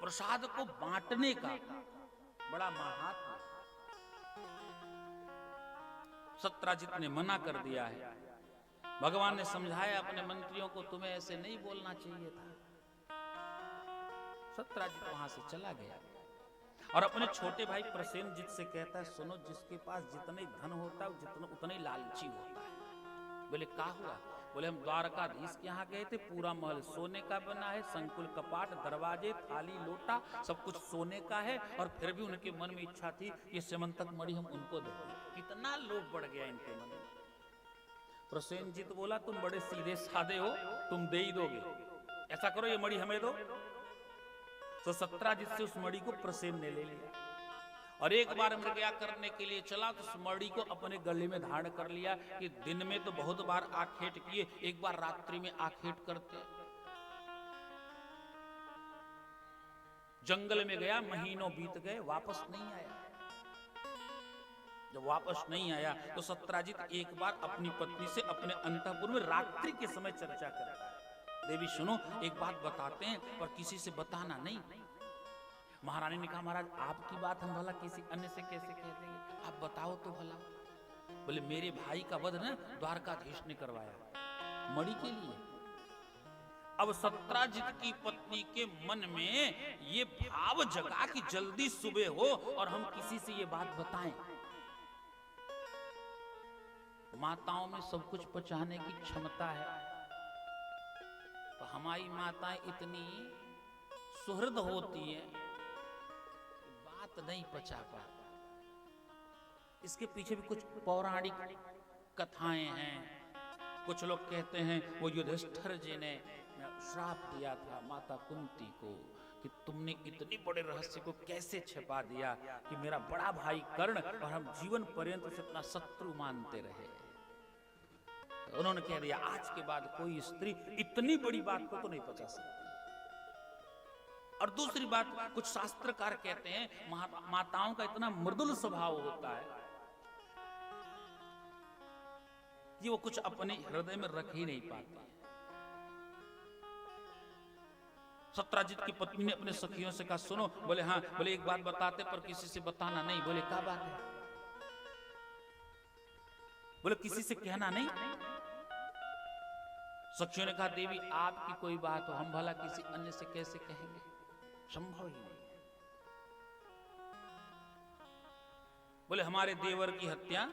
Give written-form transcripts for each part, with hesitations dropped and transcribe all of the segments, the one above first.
प्रसाद को बांटने का बड़ा महात्मा। सत्राजित ने मना कर दिया है। भगवान ने समझाया अपने मंत्रियों को, तुम्हें ऐसे नहीं बोलना चाहिए था। सत्राजित वहां से चला गया और अपने छोटे भाई प्रसेनजित से कहता है, सुनो, जिसके पास जितने धन होता है जितना उतना ही लालची होता है। बोले क्या हुआ? बोले हम द्वारकाधीश के यहाँ गए थे, पूरा महल सोने का बना है, संकुल कपाट, दरवाजे, थाली, लोटा सब कुछ सोने का है, और फिर भी उनके मन में इच्छा थी कि सेमंतक मणि हम उनको दें। कितना लोभ बढ़ गया इनके मन में। प्रसेनजित बोला, तुम बड़े सीधे साधे हो, तुम दे ही दोगे, ऐसा करो ये मणि हमें दो। तो सत्राजित से उस मणि को प्रसेन ने ले लिया और एक बार मृगया करने के लिए चला तो उस मणि को अपने गले में धारण कर लिया कि दिन में तो बहुत बार आखेट किए, एक बार रात्रि में आखेट करते। जंगल में गया, महीनों बीत गए, वापस नहीं आया। जब वापस नहीं आया तो सत्राजित एक बार अपनी पत्नी से अपने अंतःपुर में रात्रि के समय चर्चा करता है, देवी सुनो, एक बात बताते हैं पर किसी से बताना नहीं। महारानी ने कहा, महाराज आपकी बात हम भला किसी अन्य से कैसे कह देंगे, आप बताओ तो भला। बोले, मेरे भाई का वध ना द्वारकाधीश ने करवाया मणि के लिए। अब सत्राजित की पत्नी के मन में ये भाव जगा कि जल्दी सुबह हो और हम किसी से ये बात बताएं। माताओं में सब कुछ पचाने की क्षमता है, तो हमारी माताएं इतनी सुहृद होती हैं, बात नहीं पचा पाती। इसके पीछे भी कुछ पौराणिक कथाएं हैं। कुछ लोग कहते हैं वो युधिष्ठिर जी ने श्राप दिया था माता कुंती को कि तुमने इतने बड़े रहस्य को कैसे छिपा दिया कि मेरा बड़ा भाई कर्ण और हम जीवन पर्यंत उसे अपना शत्रु मानते रहे। तो उन्होंने कह दिया, आज के बाद कोई स्त्री इतनी बड़ी बात को तो नहीं पचा सकती। और दूसरी बात, कुछ शास्त्रकार कहते हैं माताओं का इतना मृदुल स्वभाव होता है कि वो कुछ अपने हृदय में रख ही नहीं पाती। सत्राजित की पत्नी ने अपने सखियों से कहा, सुनो। बोले हाँ। बोले एक बात बताते पर किसी से बताना नहीं। बोले क्या बात है? बोले किसी से कहना नहीं। सखियों ने कहा, देवी आपकी कोई बात हो, हम भला किसी अन्य से कैसे कहेंगे, संभव ही नहीं। बोले हमारे देवर की हत्या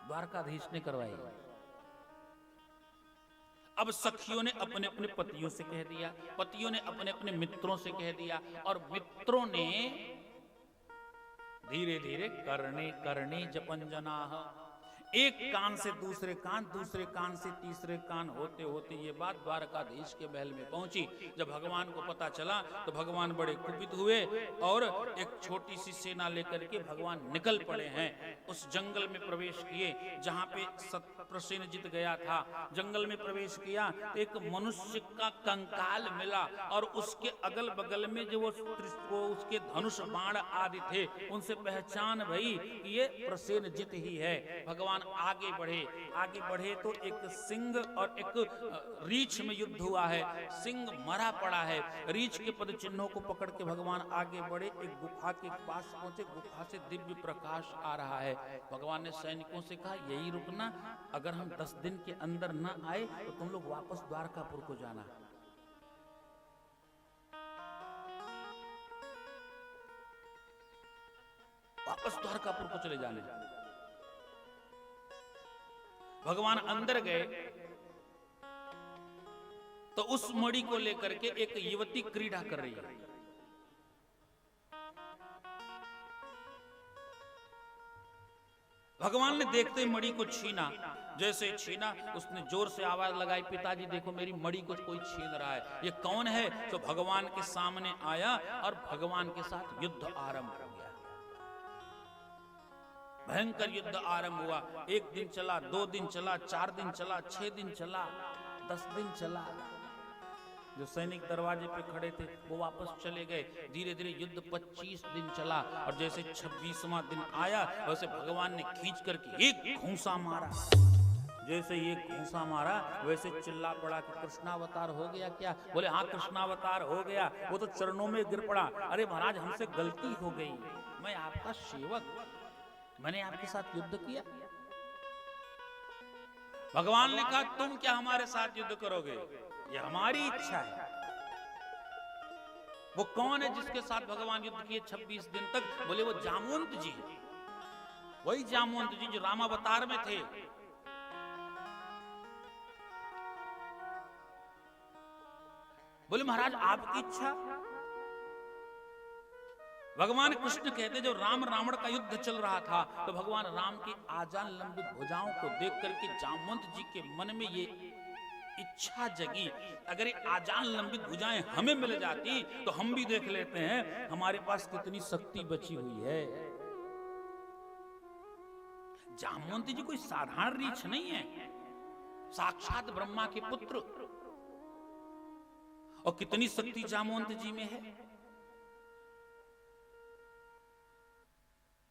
द्वारकाधीश ने करवाई। अब सखियों ने अपने अपने पतियों से कह दिया, पतियों ने अपने अपने मित्रों से कह दिया, और मित्रों ने धीरे धीरे करने करने जपंजनाः, एक कान से दूसरे कान, दूसरे कान से तीसरे कान होते होते ये बात द्वारकाधीश के महल में पहुंची। जब भगवान को पता चला तो भगवान बड़े कुपित हुए और एक छोटी सी सेना लेकर के भगवान निकल पड़े हैं। उस जंगल में प्रवेश किए जहां पे प्रसेनजित गया था। जंगल में प्रवेश किया, एक मनुष्य का कंकाल मिला और उसके अगल बगल में जो वो उसके धनुष बाण आदि थे उनसे पहचान भई कि ये प्रसेनजित ही है। भगवान आगे बढ़े तो एक सिंह और एक रीछ में युद्ध हुआ है। सिंह मरा पड़ा है। रीछ के पद चिन्हों को पकड़ के भगवान आगे बढ़े, एक गुफा के पास पहुंचे। गुफा से दिव्य प्रकाश आ रहा है। भगवान ने सैनिकों से कहा, यही रुकना, अगर हम 10 दिन के अंदर न आए तो तुम लोग वापस द्वारकापुर को जाना। वापस द्वारकापुर को चले जाने। भगवान अंदर गए तो उस मणि को लेकर के एक युवती क्रीड़ा कर रही है। भगवान ने देखते ही मणि को छीना। जैसे छीना, उसने जोर से आवाज लगाई, पिताजी देखो मेरी मणि को कोई छीन रहा है, ये कौन है? तो भगवान के सामने आया और भगवान के साथ युद्ध आरंभ हो गया। भयंकर युद्ध आरंभ हुआ। 1 दिन चला, 2 दिन चला, 4 दिन चला, 6 दिन चला, 10 दिन चला। जो सैनिक दरवाजे पे खड़े थे वो वापस चले गए। धीरे धीरे युद्ध 25 दिन चला और जैसे 26वां दिन आया वैसे भगवान ने खींच करके एक घूंसा मारा। जैसे ये घूंसा मारा वैसे चिल्ला पड़ा कि कृष्णावतार हो गया क्या? बोले हाँ कृष्णावतार हो गया। वो तो चरणों में गिर पड़ा, अरे महाराज हमसे गलती हो गई, मैं आपका सेवक, मैंने आपके साथ युद्ध किया। भगवान ने कहा तुम क्या हमारे साथ युद्ध करोगे, ये हमारी इच्छा है। वो कौन है जिसके साथ भगवान युद्ध किए 26 दिन तक? बोले वो जामवंत जी, वही जामवंत जी जो रामावतार में थे। बोले महाराज आपकी इच्छा। भगवान कृष्ण कहते जब राम रावण का युद्ध चल रहा था तो भगवान राम की आजान लंबित भुजाओं को देख करके जामवंत जी के मन में ये इच्छा जगी, अगर ये आजान लंबित भुजाएं हमें मिल जाती तो हम भी देख लेते हैं हमारे पास कितनी शक्ति बची हुई है। जामवंत जी कोई साधारण रीछ नहीं है, साक्षात ब्रह्मा के पुत्र, और कितनी शक्ति जामवंत जी में है।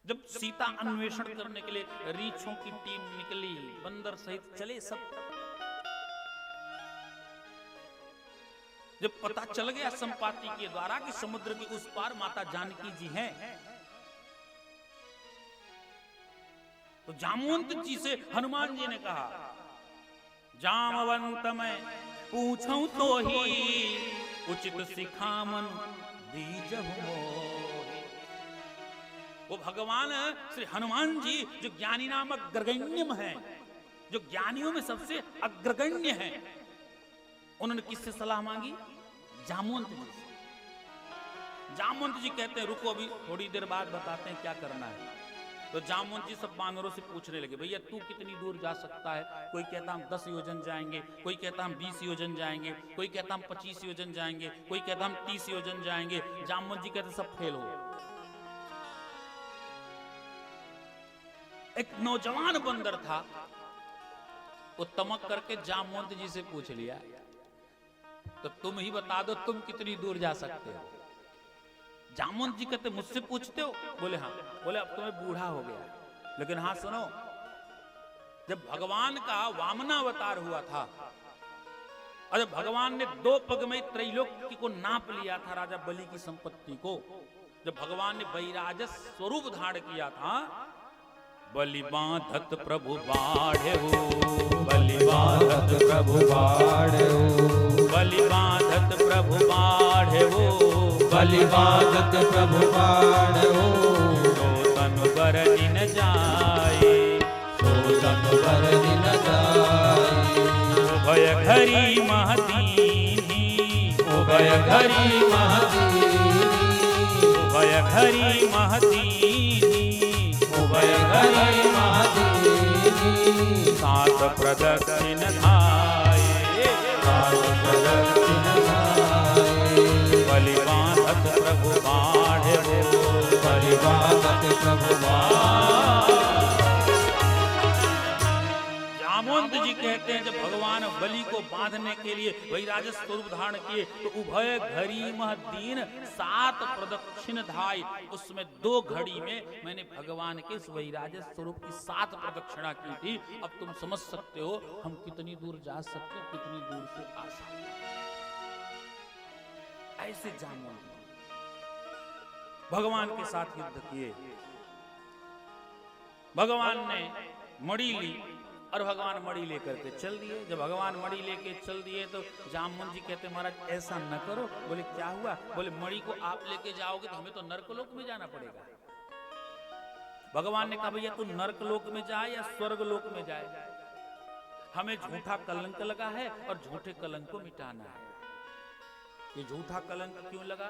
जब सीता अन्वेषण करने के लिए रीछों की टीम निकली, बंदर सहित चले सब, जब पता चल गया संपाति के द्वारा कि समुद्र के उस पार माता जानकी जी हैं, तो जामवंत जी से हनुमान जी ने कहा जामवंत मैं पूछूं तो ही उचित सिखामन दीजहु मोहि। वो भगवान श्री हनुमान जी जो ज्ञानी नामक अग्रगण्यम हैं, जो ज्ञानियों में सबसे अग्रगण्य हैं, उन्होंने किससे सलाह मांगी? जामवंत जी से। जामवंत जी कहते हैं रुको अभी थोड़ी देर बाद बताते हैं क्या करना है। तो जामवंत जी सब बानरों से पूछने लगे भैया तू कितनी दूर जा सकता है? कोई कहता हम 10 योजन जाएंगे, कोई कहता हम 20 योजन जाएंगे, कोई कहता हम 25 योजन जाएंगे, कोई कहता हम 30 योजन जाएंगे। जामवंत जी कहते सब फेल हो। एक नौजवान बंदर था, वो तमक करके जामवंत जी से पूछ लिया तो तुम ही बता दो तुम कितनी दूर जा सकते हो। जामवंत जी कहते मुझसे पूछते हो? बोले हाँ। बोले अब तो मैं बूढ़ा हो गया, लेकिन हाँ सुनो, जब भगवान का वामनावतार हुआ था और जब भगवान ने 2 पग में त्रैलोक्य को नाप लिया था, राजा बलि की संपत्ति को, जब भगवान ने वैराजस स्वरूप धारण किया था, बलि बांधत प्रभु बाढ़ेहु, बलि बांधत प्रभु बाढ़ेहु, बलि बांधत प्रभु बाढ़ेहु, बलि बांधत प्रभु बाढ़ेहु। सो तनु बर दिन जाए, सो तनु बर दिन जाए। उभय घरी महदीनी, उभय घरी महदीनी, उभय घरी महदीनी, उभय घरी महदीनी। सात प्रदक्षिण धाये, सात प्रदक्षिण धाये। बलि बांधत प्रभु बाढ़ेहु, बलि बांधत प्रभु बाढ़ेहु। जामवंत जी कहते हैं जब भगवान बलि को बांधने के लिए वैराजस स्वरूप धारण किए तो उभय घड़ी महदीन 7 प्रदक्षिण धाय। उसमें 2 घड़ी में मैंने भगवान के इस वैराजस स्वरूप की 7 प्रदक्षिणा की थी। अब तुम समझ सकते हो हम कितनी दूर जा सकते, कितनी दूर से आ सकते। ऐसे जामवंत भगवान के साथ युद्ध किए। भगवान ने मणि ली और भगवान मणि लेकर के चल दिए। जब भगवान मणि लेके चल दिए तो जामवंत जी कहते महाराज ऐसा न करो। बोले क्या हुआ? बोले मणि को आप लेके जाओगे तो हमें तो नरकलोक में जाना पड़ेगा। भगवान ने कहा भैया तू नरकलोक में जाए या स्वर्गलोक में जाए, हमें झूठा कलंक लगा है और झूठे कलंक को मिटाना है। ये झूठा कलंक क्यों लगा?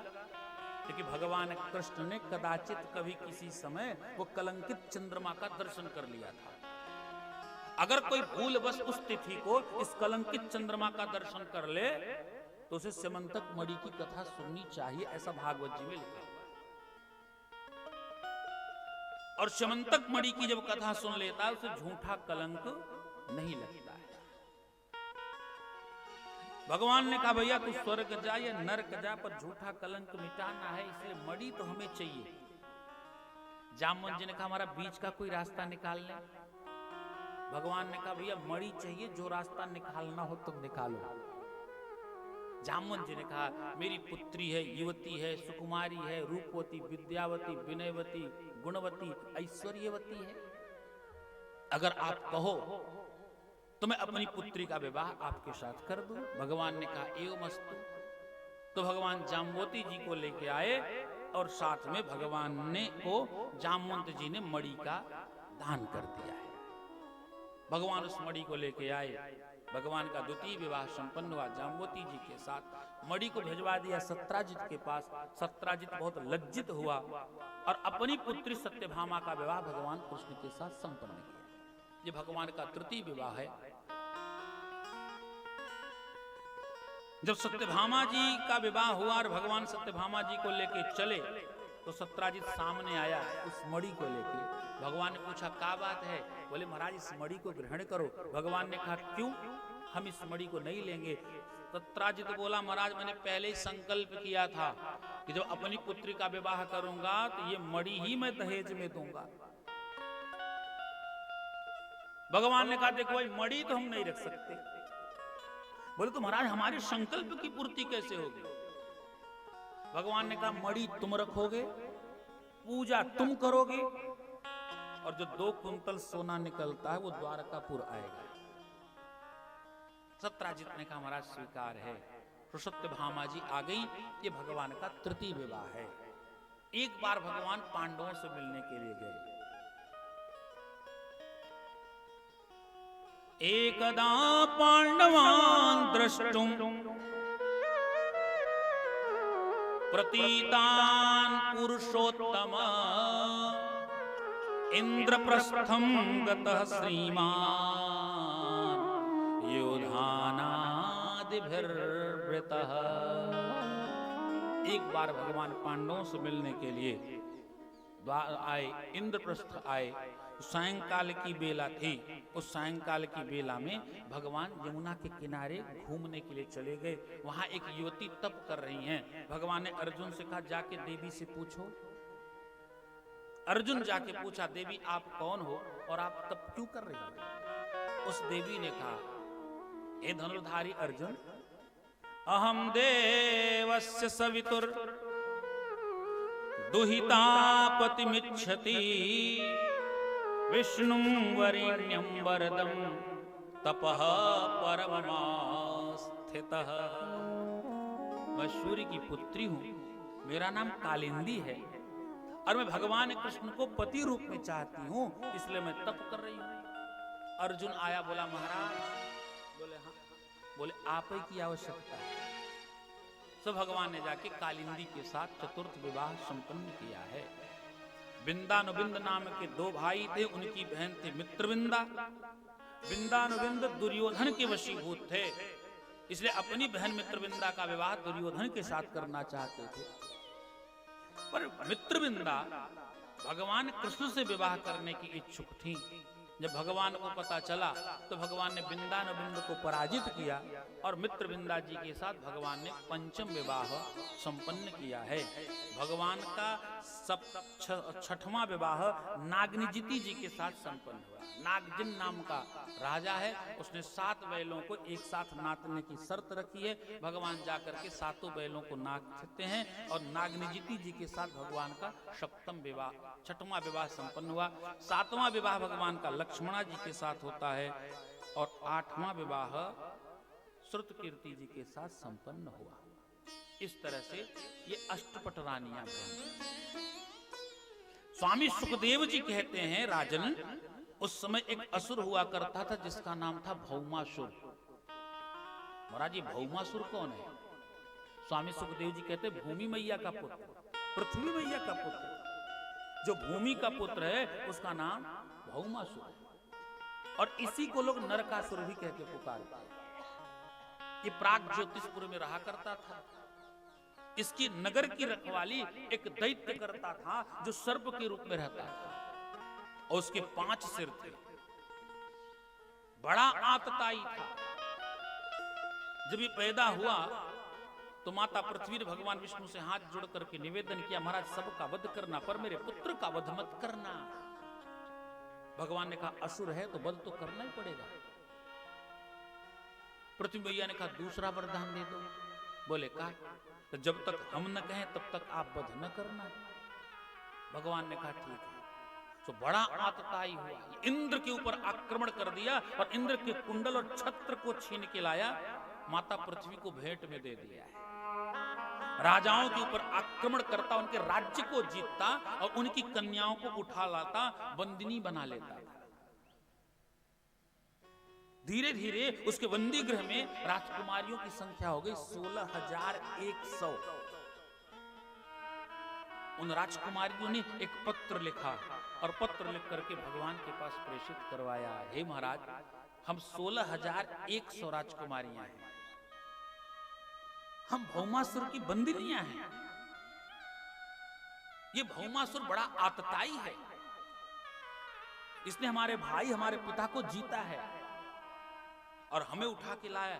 क्योंकि भगवान कृष्ण ने कदाचित कभी किसी समय वो कलंकित चंद्रमा का दर्शन कर लिया था। अगर कोई भूलवश उस तिथि को इस कलंकित चंद्रमा का दर्शन कर ले तो उसे स्यमंतक मणि की कथा सुननी चाहिए, ऐसा भागवत जी में लिखा हुआ। और स्यमंतक मणि की जब कथा सुन लेता है उसे झूठा कलंक नहीं लगता है। भगवान ने कहा भैया तू स्वर्ग जा या नरक जा, पर झूठा कलंक मिटाना है, इसलिए मणि तो हमें चाहिए। जामवंत जी ने कहा हमारा बीच का कोई रास्ता निकाल ले। भगवान ने कहा भैया मणि चाहिए, जो रास्ता निकालना हो तुम निकालो। जामवंत जी ने कहा मेरी पुत्री है, युवती है, सुकुमारी है, रूपवती, विद्यावती, विनयवती, गुणवती, ऐश्वर्यवती है, अगर आप कहो तो मैं अपनी पुत्री का विवाह आपके साथ कर दूं। भगवान ने कहा एवमस्तु। तो भगवान जाम्बवती जी को लेके आए और साथ में भगवान ने को जामवंत जी ने मणि का दान कर दिया है। भगवान उस मणि को लेके आए, भगवान का द्वितीय विवाह संपन्न हुआ जाम्बवती जी के साथ। मणि को भिजवा दिया सत्राजित के पास। सत्राजित बहुत लज्जित हुआ और अपनी पुत्री सत्यभामा का विवाह भगवान कृष्ण के साथ संपन्न किया। ये भगवान का तृतीय विवाह है। जब सत्यभामा जी का विवाह हुआ और भगवान सत्यभामा जी को लेके चले तो सत्राजित सामने आया उस मणि को लेके। भगवान ने पूछा क्या बात है? बोले महाराज इस मणि को ग्रहण करो। भगवान ने कहा क्यों, हम इस मणि को नहीं लेंगे। सत्राजित बोला महाराज मैंने पहले ही संकल्प किया था कि जब अपनी पुत्री का विवाह करूंगा तो ये मणि ही मैं दहेज में दूंगा। भगवान ने कहा देखो भाई मणि तो हम नहीं रख सकते। बोले तो महाराज हमारे संकल्प की पूर्ति कैसे होगी? भगवान ने कहा मणि तुम रखोगे, पूजा तुम करोगे और जो 2 कुंतल सोना निकलता है वो द्वारकापुर आएगा। सत्राजित ने कहा महाराज स्वीकार है। तो सत्यभामा जी आ गई। ये भगवान का तृतीय विवाह है। एक बार भगवान पांडवों से मिलने के लिए गए। एकदा पांडवान् द्रष्टुम प्रतीतान् पुरुषोत्तम इंद्रप्रस्थं गतः श्रीमान् योधानादिभिर्वृतः। एक बार भगवान पांडवों से मिलने के लिए आए, इंद्रप्रस्थ आए। सायंकाल की बेला थी। उस सायंकाल की बेला में भगवान यमुना के किनारे घूमने के लिए चले गए। वहां एक युवती तप कर रही हैं। भगवान ने अर्जुन से कहा जाके देवी से पूछो। अर्जुन जाके पूछा देवी आप कौन हो और आप तप क्यों कर रही हो? उस देवी ने कहा हे धनुर्धारी अर्जुन, अहम देवस्य सवितुर दुहितापतिमिच्छति विष्णुं वरेण्यं वरदं तपः परममास्थितः। मैं सूर्य की पुत्री हूं, मेरा नाम कालिंदी है और मैं भगवान कृष्ण को पति रूप में चाहती हूं, इसलिए मैं तप कर रही हूं। अर्जुन आया, बोला महाराज। बोले हाँ। बोले आप ही की आवश्यकता है। तो भगवान ने जाके कालिंदी के साथ चतुर्थ विवाह संपन्न किया है। बिंदानुबिंद नाम के 2 भाई थे, उनकी बहन थी मित्रविंदा। बिंदानुबिंद दुर्योधन के वशीभूत थे, इसलिए अपनी बहन मित्रविंदा का विवाह दुर्योधन के साथ करना चाहते थे। पर मित्रविंदा भगवान कृष्ण से विवाह करने की इच्छुक थी। जब भगवान को पता चला तो भगवान ने बिंदानुबिंद को पराजित किया और मित्रविंदा जी के साथ भगवान ने पंचम विवाह संपन्न किया है। भगवान का 6वां विवाह नागनिजिति जी के साथ संपन्न हुआ। नागजिन नाम का राजा है, उसने 7 बैलों को एक साथ नाचने की शर्त रखी है। भगवान जाकर के 7 बैलों को नाचते हैं और नागनिजिति जी के साथ भगवान का 6वां विवाह संपन्न हुआ। 7वां विवाह भगवान का लक्ष्मणा जी के साथ होता है और 8वां विवाह श्रुतकीर्ति जी के साथ संपन्न हुआ। इस तरह से ये अष्टपट रानियां बनी। स्वामी सुखदेव जी कहते हैं राजन, उस समय एक असुर हुआ करता था जिसका नाम था भौमासुर। महाराज जी भौमासुर कौन है? स्वामी सुखदेव जी कहते हैं भूमि मैया का पुत्र, पृथ्वी मैया का पुत्र। जो भूमि का पुत्र है उसका नाम भौमासुर है और इसी को लोग नरकासुर भी कह के पुकारते हैं। ये प्राग ज्योतिषपुर में रहा करता था। इसकी नगर की रखवाली एक दैत्य करता था जो सर्प के रूप में रहता था और उसके 5 सिर थे। बड़ा आतताई था। जब ये पैदा हुआ तो माता पृथ्वी ने भगवान विष्णु से हाथ जोड़ करके निवेदन किया, महाराज सबका वध करना पर मेरे पुत्र का वध मत करना। भगवान ने कहा असुर है तो वध तो करना ही पड़ेगा। पृथ्वी मैया ने कहा दूसरा वरदान दे दो। बोले का तो जब तक हम न कहें तब तक आप वध न करना। भगवान ने कहा ठीक है। तो बड़ा आतताई हुआ, इंद्र के ऊपर आक्रमण कर दिया और इंद्र के कुंडल और छत्र को छीन के लाया, माता पृथ्वी को भेंट में दे दिया है। राजाओं के ऊपर आक्रमण करता, उनके राज्य को जीतता और उनकी कन्याओं को उठा लाता, बंदिनी बना लेता था। धीरे धीरे उसके बंदी गृह में राजकुमारियों की संख्या हो गई 16,100। उन राजकुमारियों ने एक पत्र लिखा और पत्र लिख करके भगवान के पास प्रेषित करवाया, हे महाराज हम 16,100 राजकुमारियां हैं, हम भौमासुर की बंदिनियां हैं। ये भौमासुर बड़ा आतताई है, इसने हमारे भाई हमारे पिता को जीता है और हमें उठा के लाया,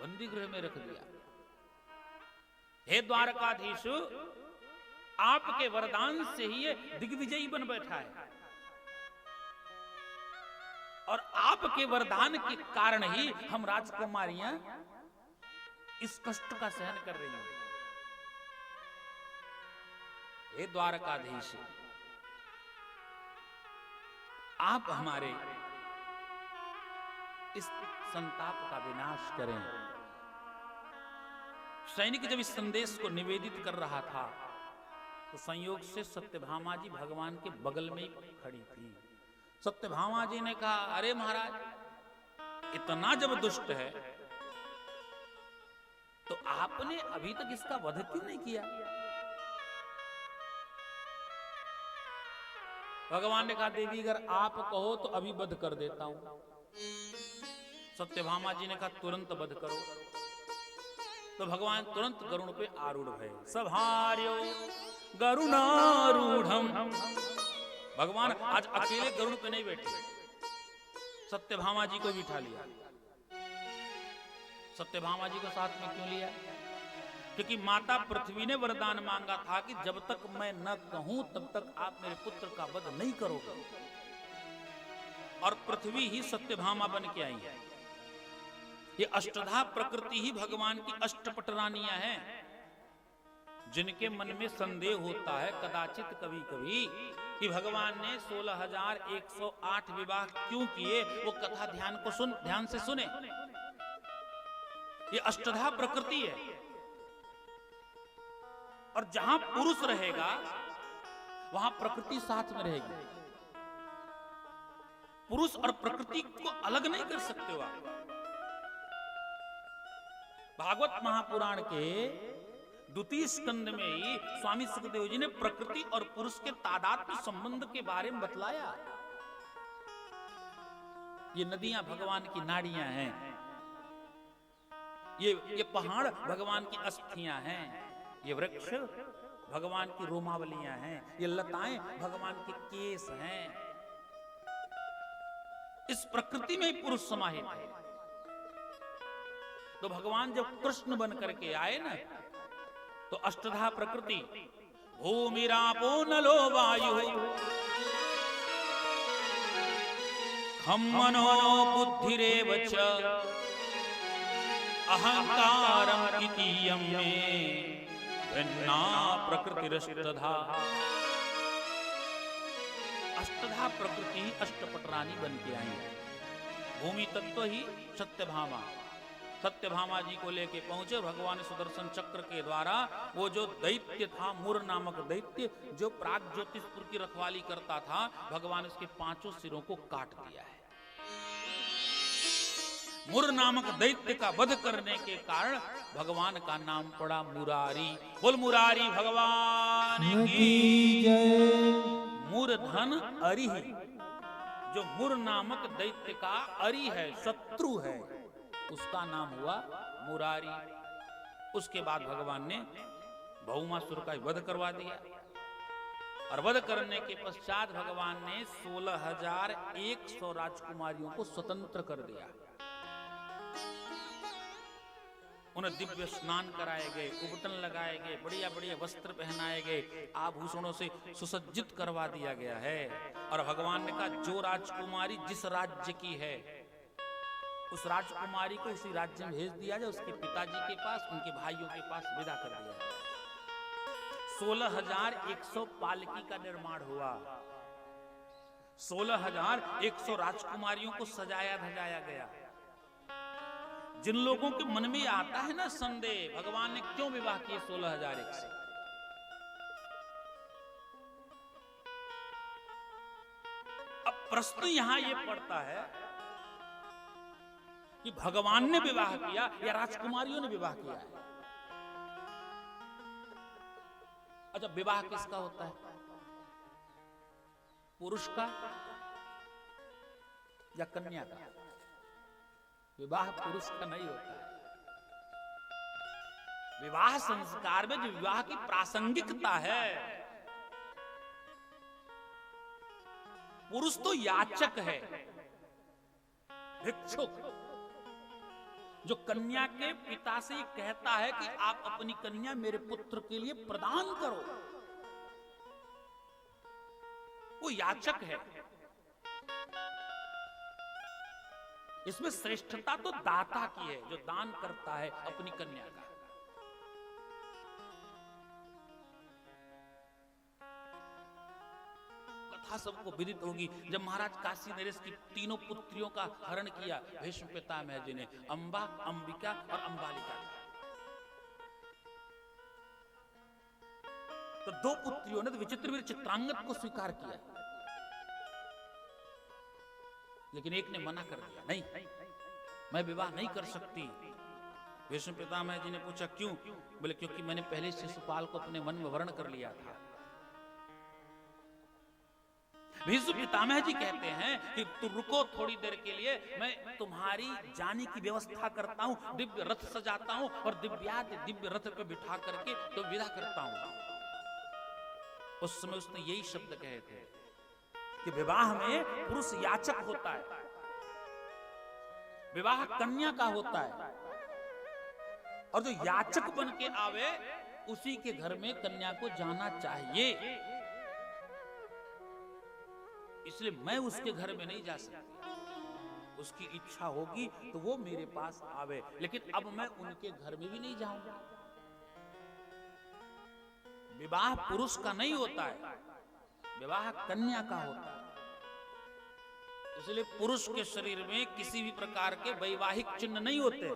बंदी गृह में रख दिया। हे द्वारकाधीश, आपके वरदान से ही ये दिग्विजयी बन बैठा है और आपके वरदान के कारण ही हम राजकुमारियां इस कष्ट का सहन कर रही हैं। हे द्वारकाधीश, आप हमारे इस संताप का विनाश करें। सैनिक जब इस संदेश को निवेदित कर रहा था तो संयोग से सत्यभामा जी भगवान के बगल में ही खड़ी थी। सत्यभामा जी ने कहा, अरे महाराज, इतना जब दुष्ट है तो आपने अभी तक इसका वध क्यों नहीं किया? भगवान ने कहा, देवी अगर आप कहो तो अभी वध कर देता हूं। सत्यभामा जी ने कहा, तुरंत वध करो। तो भगवान तुरंत गरुड़ पे आरूढ़ भये। सभार्यो गरुणारूढ़म। भगवान आज अकेले गरुड़ पे नहीं बैठे, सत्यभामा जी को बिठा लिया। सत्यभामा जी को साथ में क्यों लिया? क्योंकि माता पृथ्वी ने वरदान मांगा था कि जब तक मैं न कहूं तब तक आप मेरे पुत्र का वध नहीं करोगे। और पृथ्वी ही सत्यभामा बन के आई है। ये अष्टधा प्रकृति ही भगवान की अष्टपटरानियां हैं, जिनके मन में संदेह होता है कदाचित कभी कभी कि भगवान ने 16,108 विवाह क्यों किए। वो कथा ध्यान से सुने। ये अष्टधा प्रकृति है और जहां पुरुष रहेगा वहां प्रकृति साथ में रहेगी। पुरुष और प्रकृति को अलग नहीं कर सकते हो आप। भागवत महापुराण के द्वितीय स्कंद में ही स्वामी सुखदेव जी ने प्रकृति और पुरुष के तादात्म्य संबंध के बारे में बतलाया। ये नदियां भगवान की नाड़ियां हैं, ये पहाड़ भगवान की अस्थियां हैं, ये वृक्ष भगवान की रोमावलियां हैं, ये लताएं भगवान के केस हैं। इस प्रकृति में ही पुरुष समाहित है। तो भगवान जब कृष्ण बन करके आए ना, तो अष्टधा प्रकृति भूमिरापो नलो वायु खम मनो बुद्धिरेव च अहंकारम इति यं मे भिन्ना प्रकृतिरष्टधा। अष्टधा प्रकृति अष्टपटरानी बन के आई है। भूमि तत्व ही सत्यभामा। सत्यभामा जी को लेके पहुंचे भगवान सुदर्शन चक्र के द्वारा। वो जो दैत्य था, मुर नामक दैत्य, जो प्राग ज्योतिषपुर की रखवाली करता था, भगवान इसके 5 सिरों को काट दिया है। मुर नामक दैत्य का वध करने के कारण भगवान का नाम पड़ा मुरारी। बोल मुरारी भगवान की जय। मूर्धन अरिह, जो मुर नामक दैत्य का अरि है, शत्रु है, उसका नाम हुआ मुरारी। उसके बाद भगवान ने भौमासुर का वध करवा दिया और वध करने के पश्चात भगवान ने 16,100 राजकुमारियों को स्वतंत्र कर दिया। उन्हें दिव्य स्नान कराए गए, उबटन लगाए गए, बढ़िया बढ़िया वस्त्र पहनाए गए, आभूषणों से सुसज्जित करवा दिया गया है। और भगवान ने कहा जो राजकुमारी जिस राज्य की है उस राजकुमारी को उसी राज्य में भेज दिया जाए, उसके पिताजी के पास, उनके भाइयों के पास विदा कर दिया जाए। 16,100 पालकी का निर्माण हुआ, 16,100 राजकुमारियों को सजाया धजाया गया। जिन लोगों के मन में आता है ना संदेह, भगवान ने क्यों विवाह किए 16,001 से, अब प्रश्न यहां यह पड़ता है कि भगवान ने विवाह किया या राजकुमारियों ने विवाह किया है। अच्छा, विवाह किसका होता है, पुरुष का या कन्या का? विवाह पुरुष का नहीं होता है। विवाह संस्कार में जो विवाह की प्रासंगिकता है, पुरुष तो याचक है, भिक्षुक, जो कन्या के पिता से कहता है कि आप अपनी कन्या मेरे पुत्र के लिए प्रदान करो, वो याचक है। इसमें श्रेष्ठता तो दाता की है, जो दान करता है अपनी कन्या का। कथा सबको विदित होगी, जब महाराज काशी नरेश की तीनों पुत्रियों का हरण किया भीष्म पितामह जी ने, अंबा, अंबिका और अंबालिका। तो दो पुत्रियों ने तो विचित्रवीर चित्रांगद को स्वीकार किया, लेकिन एक ने मना कर दिया, नहीं मैं विवाह नहीं कर सकती। भीष्म पितामह जी ने पूछा क्यों? बोले क्योंकि मैंने पहले शिशुपाल को अपने मन में वर्ण कर लिया था। भीष्म पितामह जी कहते हैं कि तू रुको थोड़ी देर के लिए, मैं तुम्हारी जाने की व्यवस्था करता हूं, दिव्य रथ सजाता हूं और दिव्य रथ पे बिठा करके तो विदा करता हूं। उस समय उसने यही शब्द कहे थे कि विवाह में पुरुष याचक होता है, विवाह कन्या का होता है, और जो याचक बन के आवे उसी के घर में कन्या को जाना चाहिए। इसलिए मैं उसके घर में नहीं जा सकती, उसकी इच्छा होगी तो वो मेरे पास आवे, लेकिन अब मैं उनके घर में भी नहीं जाऊंगा। विवाह पुरुष का नहीं होता है, विवाह कन्या का होता है। इसलिए पुरुष के शरीर में किसी भी प्रकार के वैवाहिक चिन्ह नहीं होते।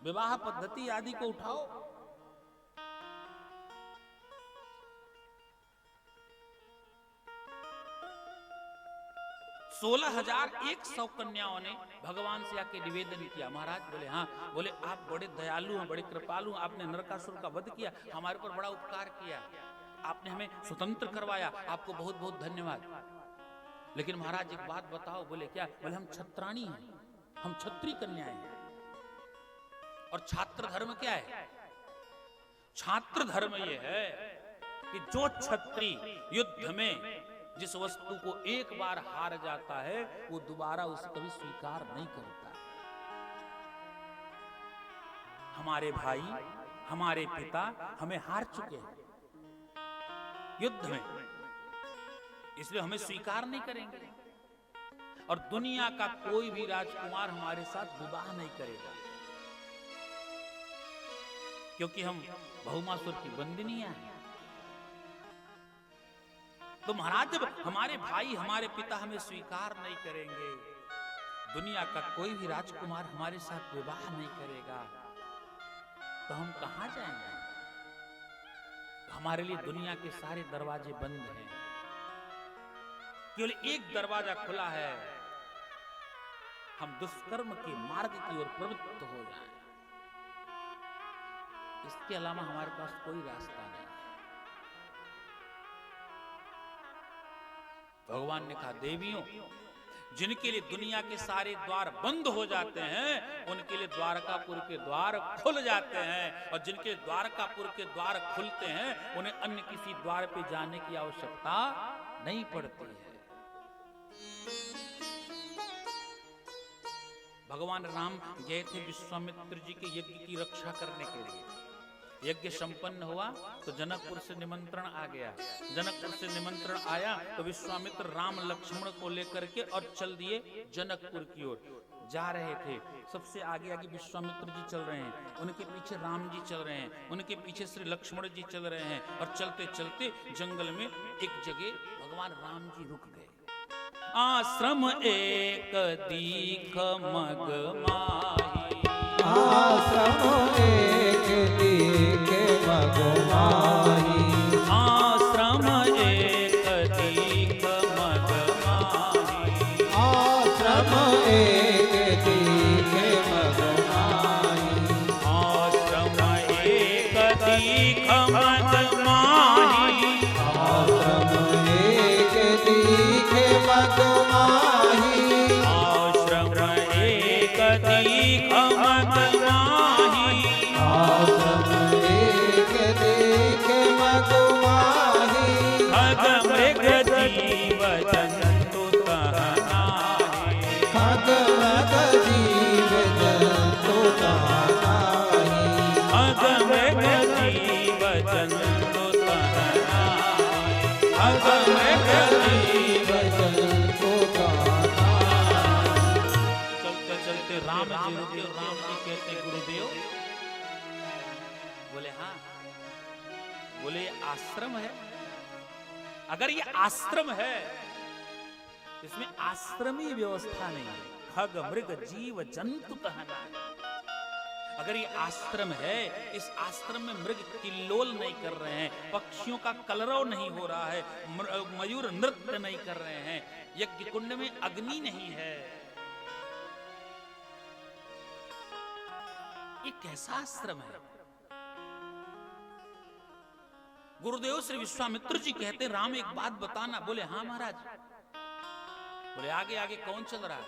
विवाह पद्धति आदि को उठाओ, 16,100 कन्याओं ने भगवान से आके निवेदन किया। महाराज बोले हाँ, बोले आप बड़े दयालु हैं, बड़े कृपालु हैं, आपने नरकासुर का वध किया, हमारे ऊपर बड़ा उपकार किया, आपने हमें स्वतंत्र करवाया, आपको बहुत बहुत धन्यवाद। लेकिन महाराज एक बात बताओ। बोले क्या? बोले हम छत्राणी हैं, हम क्षत्रिय कन्याएं हैं। और छात्र धर्म क्या है? छात्र धर्म यह है कि जो क्षत्रिय युद्ध में जिस वस्तु को एक बार हार जाता है वो दोबारा उसे कभी स्वीकार नहीं करता। हमारे भाई, हमारे पिता हमें हार चुके हैं युद्ध में, इसलिए हमें स्वीकार नहीं करेंगे। और दुनिया का कोई भी राजकुमार हमारे साथ विवाह नहीं करेगा, क्योंकि हम भौमासुर की बंदिनियां हैं। तो महाराज जब हमारे भाई, हमारे पिता हमें स्वीकार नहीं करेंगे, दुनिया का कोई भी राजकुमार हमारे साथ विवाह नहीं करेगा, तो हम कहां जाएंगे? हमारे लिए दुनिया के सारे दरवाजे बंद हैं, केवल एक दरवाजा खुला है, हम दुष्कर्म के मार्ग की ओर प्रवृत्त हो जाएं। इसके अलावा हमारे पास कोई रास्ता नहीं। भगवान ने कहा देवियों, जिनके लिए दुनिया के सारे द्वार बंद हो जाते हैं उनके लिए द्वारकापुर के द्वार खुल जाते हैं, और जिनके द्वारकापुर के द्वार खुलते हैं उन्हें अन्य किसी द्वार पे जाने की आवश्यकता नहीं पड़ती है। भगवान राम गए थे विश्वामित्र जी के यज्ञ की रक्षा करने के लिए। यज्ञ संपन्न हुआ तो जनकपुर से निमंत्रण आ गया। जनकपुर से निमंत्रण आया तो विश्वामित्र राम लक्ष्मण को लेकर के और चल दिए जनकपुर की ओर। जा रहे थे, सबसे आगे आगे विश्वामित्र जी चल रहे हैं, उनके पीछे राम जी चल रहे हैं, उनके पीछे श्री लक्ष्मण जी चल रहे हैं, और चलते चलते जंगल में एक जगह भगवान राम जी रुक गए। आश्रम एक दीख मग माही, आश्रम एक दीख मग माही, आश्रम एक दीख मग माही, आश्रम एक दीख मग माही, आश्रम एक दीख मग माही, आश्रम एक दीख मग माही, आश्रम एक दीख मग माही, आश्रम एक दीख मग माही, खग मृग जीव जंतु तहनाहि, खग मृग जीव जंतु तहनाहि, खग मृग जीव जंतु तहनाहि, खग मृग जीव जंतु तहनाहि। चलते चलते राम जी रुके। राम जी कहते गुरुदेव, बोले हाँ। बोले ये आश्रम है, अगर ये आश्रम है इसमें आश्रमी व्यवस्था नहीं है। खग मृग जीव जंतु तहना, अगर ये आश्रम है, इस आश्रम में मृग किल्लोल नहीं कर रहे हैं, पक्षियों का कलरव नहीं हो रहा है, मयूर नृत्य नहीं कर रहे हैं, यज्ञ कुंड में अग्नि नहीं है, ये कैसा आश्रम है? गुरुदेव श्री विश्वामित्र जी कहते राम एक बात बताना। बोले हाँ महाराज। बोले आगे आगे कौन चल रहा है?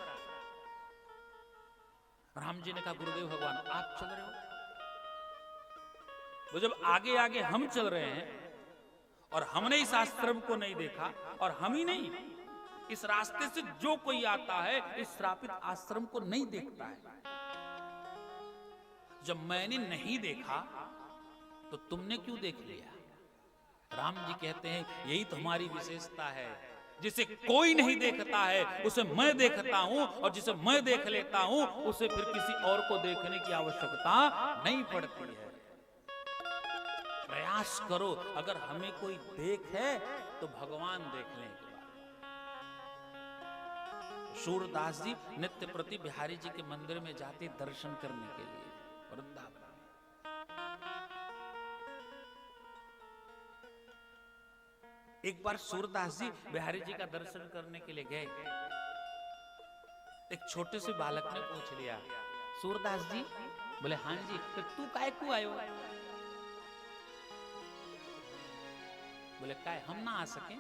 राम जी ने कहा गुरुदेव भगवान आप चल रहे हो। वो जब आगे आगे हम चल रहे हैं और हमने इस आश्रम को नहीं देखा, और हम ही नहीं, इस रास्ते से जो कोई आता है इस श्रापित आश्रम को नहीं देखता है। जब मैंने नहीं देखा तो तुमने क्यों देख लिया? राम जी कहते हैं यही तो हमारी विशेषता है, जिसे कोई नहीं देखता है उसे मैं देखता हूं, और जिसे मैं देख लेता हूं उसे फिर किसी और को देखने की आवश्यकता नहीं पड़ती है। प्रयास करो, अगर हमें कोई देखे तो भगवान देख लेंगे। सूरदास जी नित्य प्रति बिहारी जी के मंदिर में जाते दर्शन करने के लिए वृंदावन। एक बार सूरदास जी बिहारी जी का दर्शन करने के लिए गए। एक छोटे से बालक ने पूछ लिया, सूरदास जी? बोले हाँ जी। तो तू काय को आयो? बोले काय हम ना आ सके?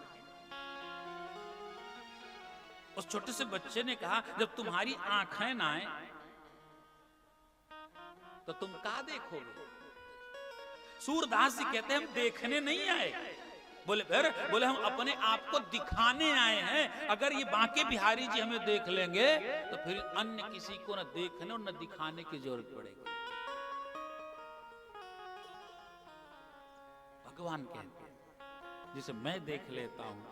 उस छोटे से बच्चे ने कहा जब तुम्हारी आंखें ना आए तो तुम का देखोगे? सूरदास जी कहते हैं हम देखने नहीं आए। बोले फिर? बोले हम अपने आप को दिखाने आए हैं। अगर ये बांके बिहारी जी हमें देख लेंगे तो फिर अन्य किसी को न देखने और न दिखाने की जरूरत पड़ेगी। भगवान कहते हैं जिसे मैं देख लेता हूं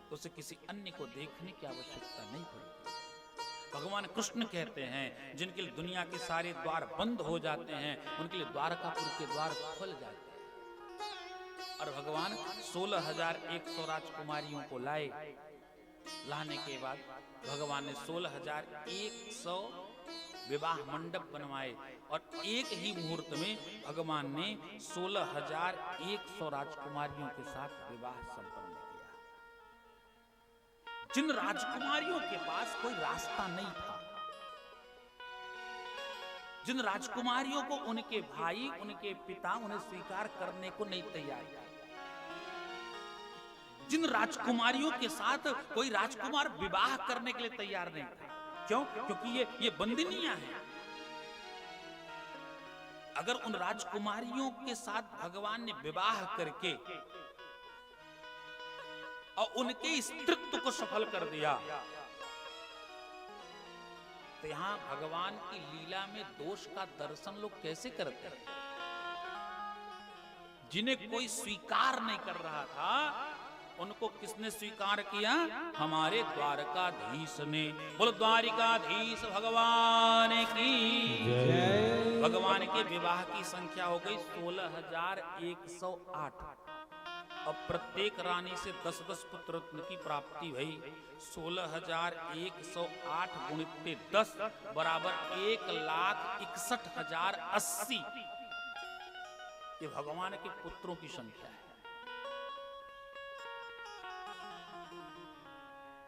तो उसे किसी अन्य को देखने की आवश्यकता नहीं पड़ती। भगवान कृष्ण कहते हैं जिनके लिए दुनिया के सारे द्वार बंद हो जाते हैं उनके लिए द्वारकापुर के द्वार खुल जाते हैं। और भगवान 16,100 राजकुमारियों को लाए। लाने के बाद भगवान ने 16,100 विवाह मंडप बनवाए, और एक ही मुहूर्त में भगवान ने 16,100 राजकुमारियों के साथ विवाह संपन्न किया। जिन राजकुमारियों के पास कोई रास्ता नहीं था, जिन राजकुमारियों को उनके भाई उनके पिता उन्हें स्वीकार करने को नहीं तैयार थे, जिन राजकुमारियों के साथ कोई राजकुमार विवाह करने के लिए तैयार नहीं था। क्यों? क्योंकि ये बंदिनियां हैं। अगर उन राजकुमारियों के साथ भगवान ने विवाह करके और उनके स्त्रीत्व को सफल कर दिया तो यहाँ भगवान की लीला में दोष का दर्शन लोग कैसे करते हैं? जिन्हें कोई स्वीकार नहीं कर रहा था, उनको किसने स्वीकार किया? हमारे द्वारकाधीश ने। बोलो द्वारिकाधीश भगवान की जय। भगवान के विवाह की संख्या हो गई 16,108। अब प्रत्येक रानी से 10-10 पुत्र रत्न की प्राप्ति भई। 16,108 गुणित 10 बराबर 1,61,080। ये भगवान के पुत्रों की संख्या है।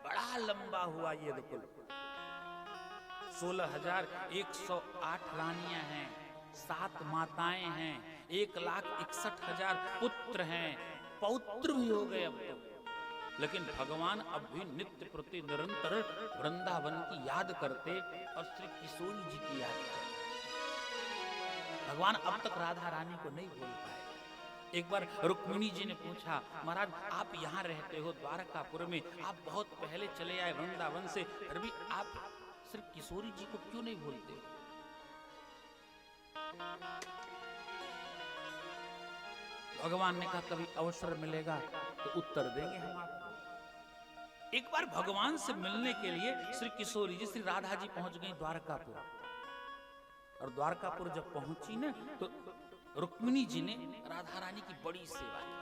बड़ा लंबा हुआ ये देखो। 16,108 रानियां हैं, 7 माताएं हैं, 1,61,000 पुत्र हैं, पौत्र भी हो गए अब तो। लेकिन भगवान अब भी नित्य प्रति निरंतर वृंदावन की याद करते और श्री किशोरी जी की याद करते। भगवान अब तक राधा रानी को नहीं भूल पाए। एक बार रुक्मिणी जी ने पूछा, महाराज आप यहाँ रहते हो द्वारकापुर में, आप बहुत पहले चले आए वृंदावन से, फिर भी आप श्री किशोरी जी को क्यों नहीं भूलते? भगवान ने कहा कभी अवसर मिलेगा तो उत्तर देंगे हम आपको। एक बार भगवान से मिलने के लिए श्री किशोरी जी, श्री राधा जी पहुंच गई द्वारकापुर। और द्वारकापुर जब पहुंची ना तो रुक्मिणी जी ने राधा रानी की बड़ी सेवा की।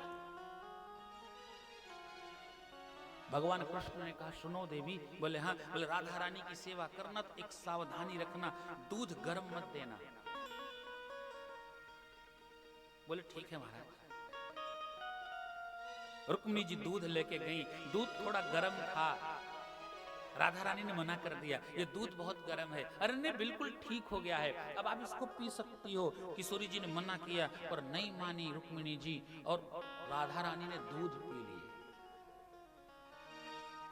भगवान कृष्ण ने कहा सुनो देवी। बोले हाँ। बोले राधा रानी की सेवा करना तो एक सावधानी रखना, दूध गर्म मत देना। बोले ठीक है महाराज। रुक्मिणी जी दूध लेके गई, दूध थोड़ा गर्म था। राधा रानी ने मना कर दिया, ये दूध बहुत गर्म है। अरे नहीं, बिल्कुल ठीक हो गया है, अब आप इसको पी सकती हो। किशोरी जी ने मना किया पर नहीं मानी रुक्मिणी जी, और राधा रानी ने दूध पी लिए।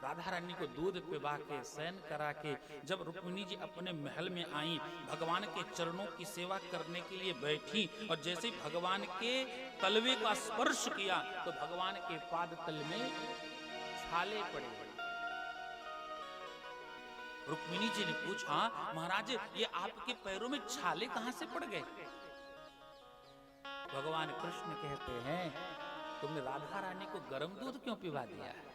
राधा रानी को दूध पिला के शयन करा के जब रुक्मिणी जी अपने महल में आई, भगवान के चरणों की सेवा करने के लिए बैठी, और जैसे भगवान के तलवे का स्पर्श किया तो भगवान के पाद तल में छाले पड़े। रुक्मिणी जी ने पूछा महाराज ये आपके पैरों में छाले कहां से पड़ गए? भगवान कृष्ण कहते हैं तुमने राधा रानी को गर्म दूध क्यों पिला दिया है?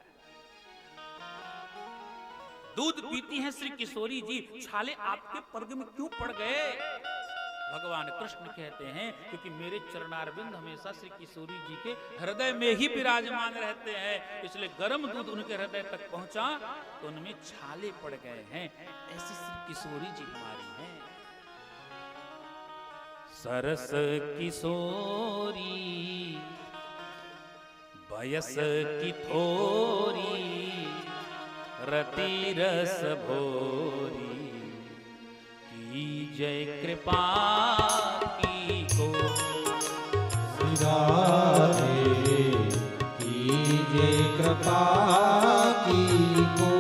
दूध पीती हैं श्री किशोरी जी, छाले आपके पर्ग में क्यों पड़ गए? भगवान कृष्ण कहते हैं क्योंकि मेरे चरणारविंद हमेशा श्री किशोरी जी के हृदय में ही विराजमान रहते हैं, इसलिए गर्म दूध उनके हृदय तक पहुंचा तो उनमें छाले पड़ गए हैं। ऐसी श्री किशोरी जी हमारी हैं। सरस किशोरी बयस की थोरी, रति रस भोरी, की जय कृपा की को। राधे की जय कृपा की को।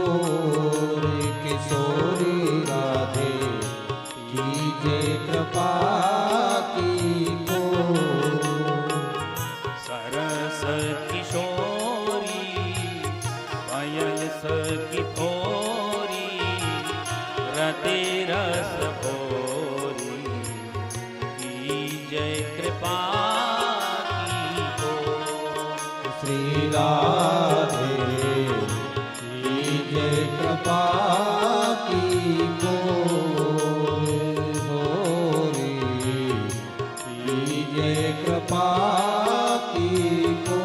किशोरी राधे की जय कृपा की को। सरस किशोरी बयस की थोरी, रति रस भोरी, की जय कृपा की को। श्री राधे की जय कृपा की को। की जय कृपा की को।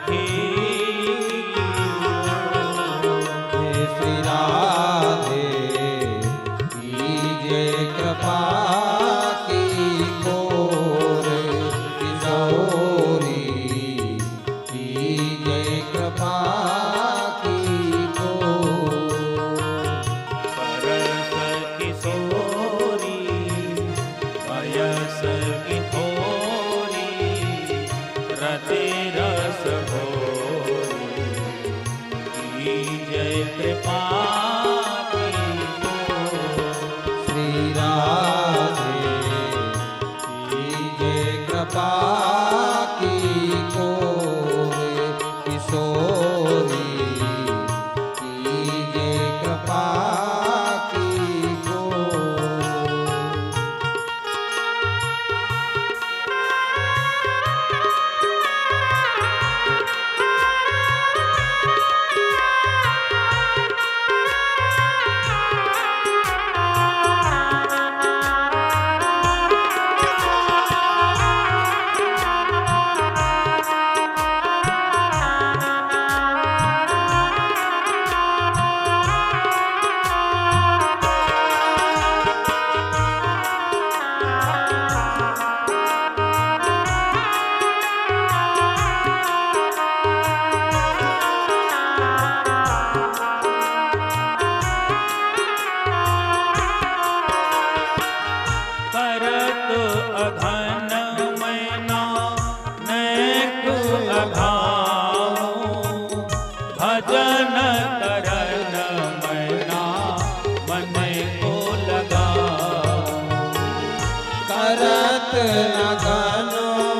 सखी हे श्री राधे कीजिए कृपा की कोर किशोरी कीजिए कृपा की कोर परस किशोरी वयस की थोरी रति रस भोरी कीजय कृपा श्री राधे कीजिए कृपा की कोर किशोरी कीजिए कृपा की कोर करत अघन मैना नैक अघाऊं भजन करन मैना मन को लगाऊं करत अगन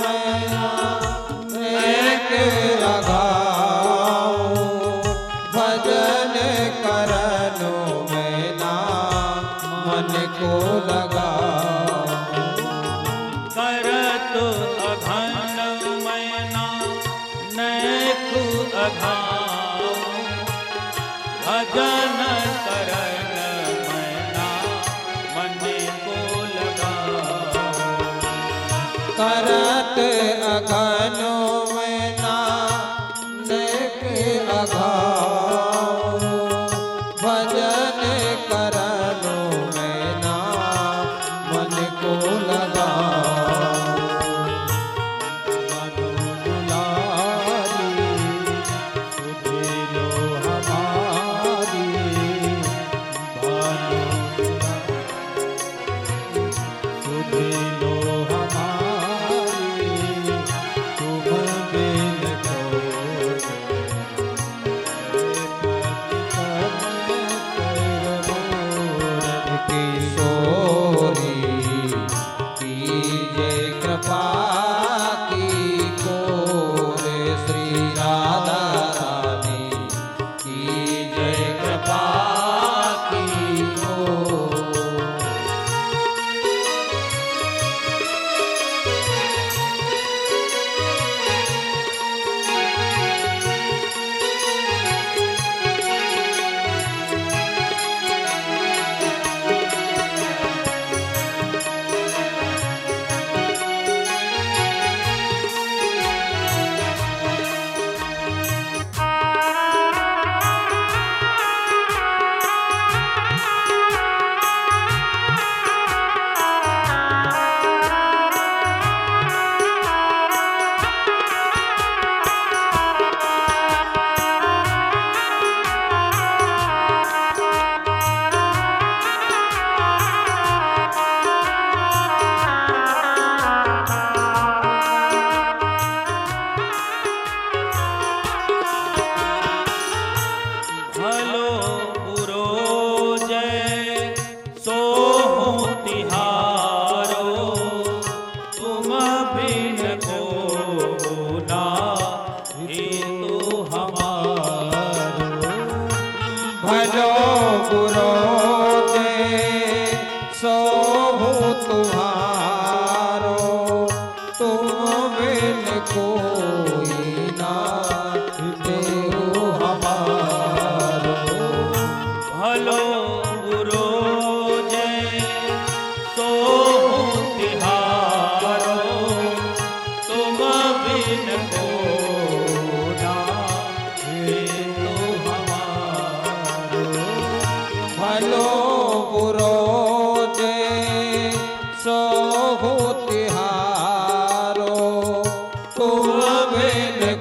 मैना नेक लगाऊं भजन करनो मैना मन को लगाऊं करत अघन मैना नैक अघाऊं भजन करन मैना मन को लगाऊं करत अगनो मैना नेक अघाऊं भजन करनो मैना मन को लगाऊं मनो दुलारी सुधिलो हमारी भानु सुधिलो हमारी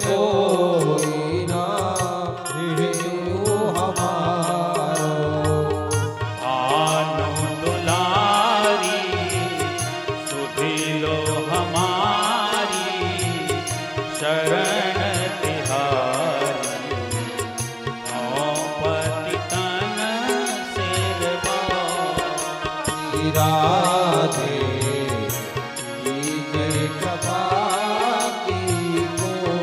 कोई ना हियो हमारो। भानु दुलारी सुधि लो हमारी शरण तिहारी। पति तन सिर राधे कीजे कृपा की गोरी,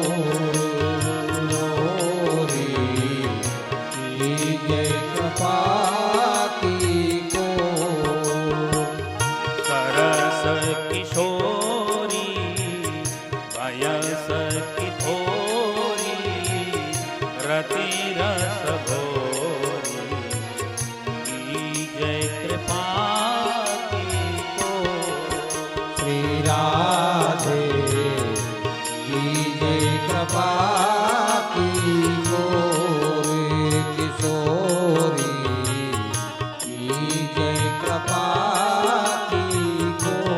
कीजे कृपा की गोरी। सरस किशोरी वयस की थोरी रति रस भोरी। कीजय कृपा की को। श्री राधे कीजे कृपा की गोरी किशोरी, कीजे कृपा की गोरी।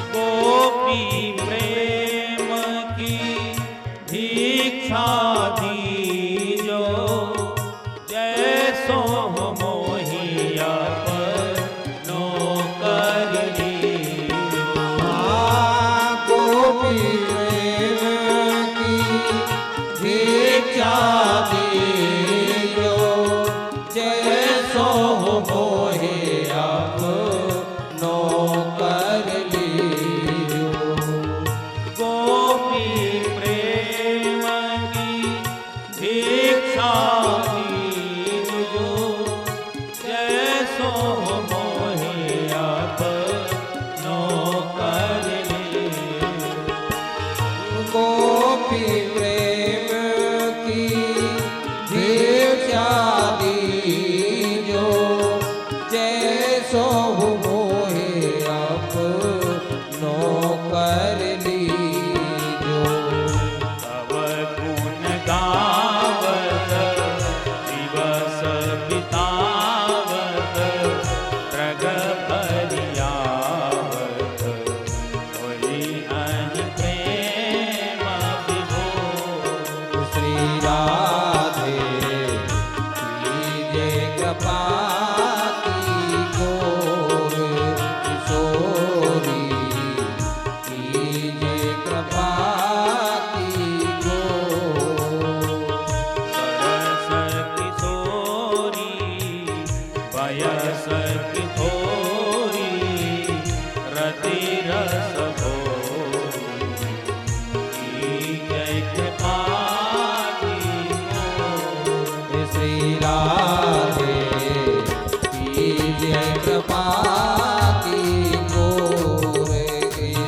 गोपी प्रेम की दीक्षा दीजो जैसो मोहिया पर नौकर लीजो। गोपी प्रेम की दीक्षा दीजो जैसो मोहे आप नौकर लीजो। गोपी प्रेम की दीक्षा दीजो जैसो मोहिया पर नौकर लीजो। गोपी प्रेम की दीक्षा दीजो जैसो मोहे आप नौकर लीजो। तव गुण गावत दिवस बितावत प्रग भरियावत होई अहि प्रेम विभोर। श्री राधे कीजे कृपा की गोर किशोरी, कीजे कृपा की गोर। सरस किशोरी वयस की थोरी रति रस भोरी। कीजय कृपा की गोर। श्री राधे कीजे कृपा की गोर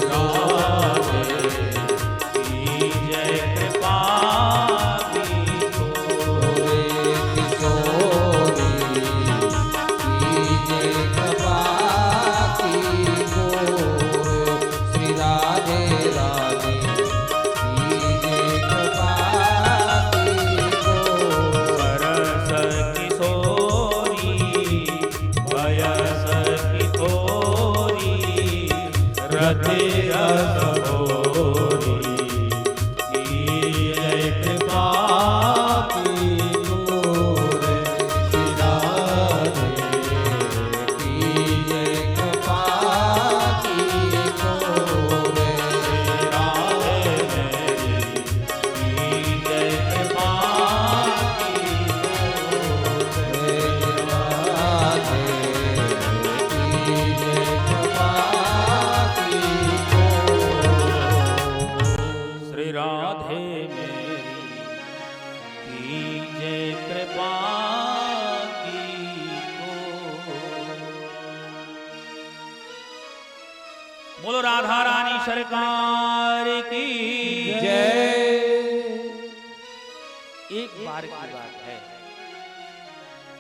राधे कीजय कृपा की गोर। किशोरी, कीजे कृपा की गोर। श्री राधे राधे कीजे कृपा की गोर। सरस किशोरी वयस की थोरी रति रस भोरी। कीजय कृपा की गोर। श्री राधे कीजे कृपा की गोर। राधे कीजय कृपा की श्री राधे मेरी कीजय कृपा की को। बोलो राधा रानी सरकार की जय। एक बार की बात है,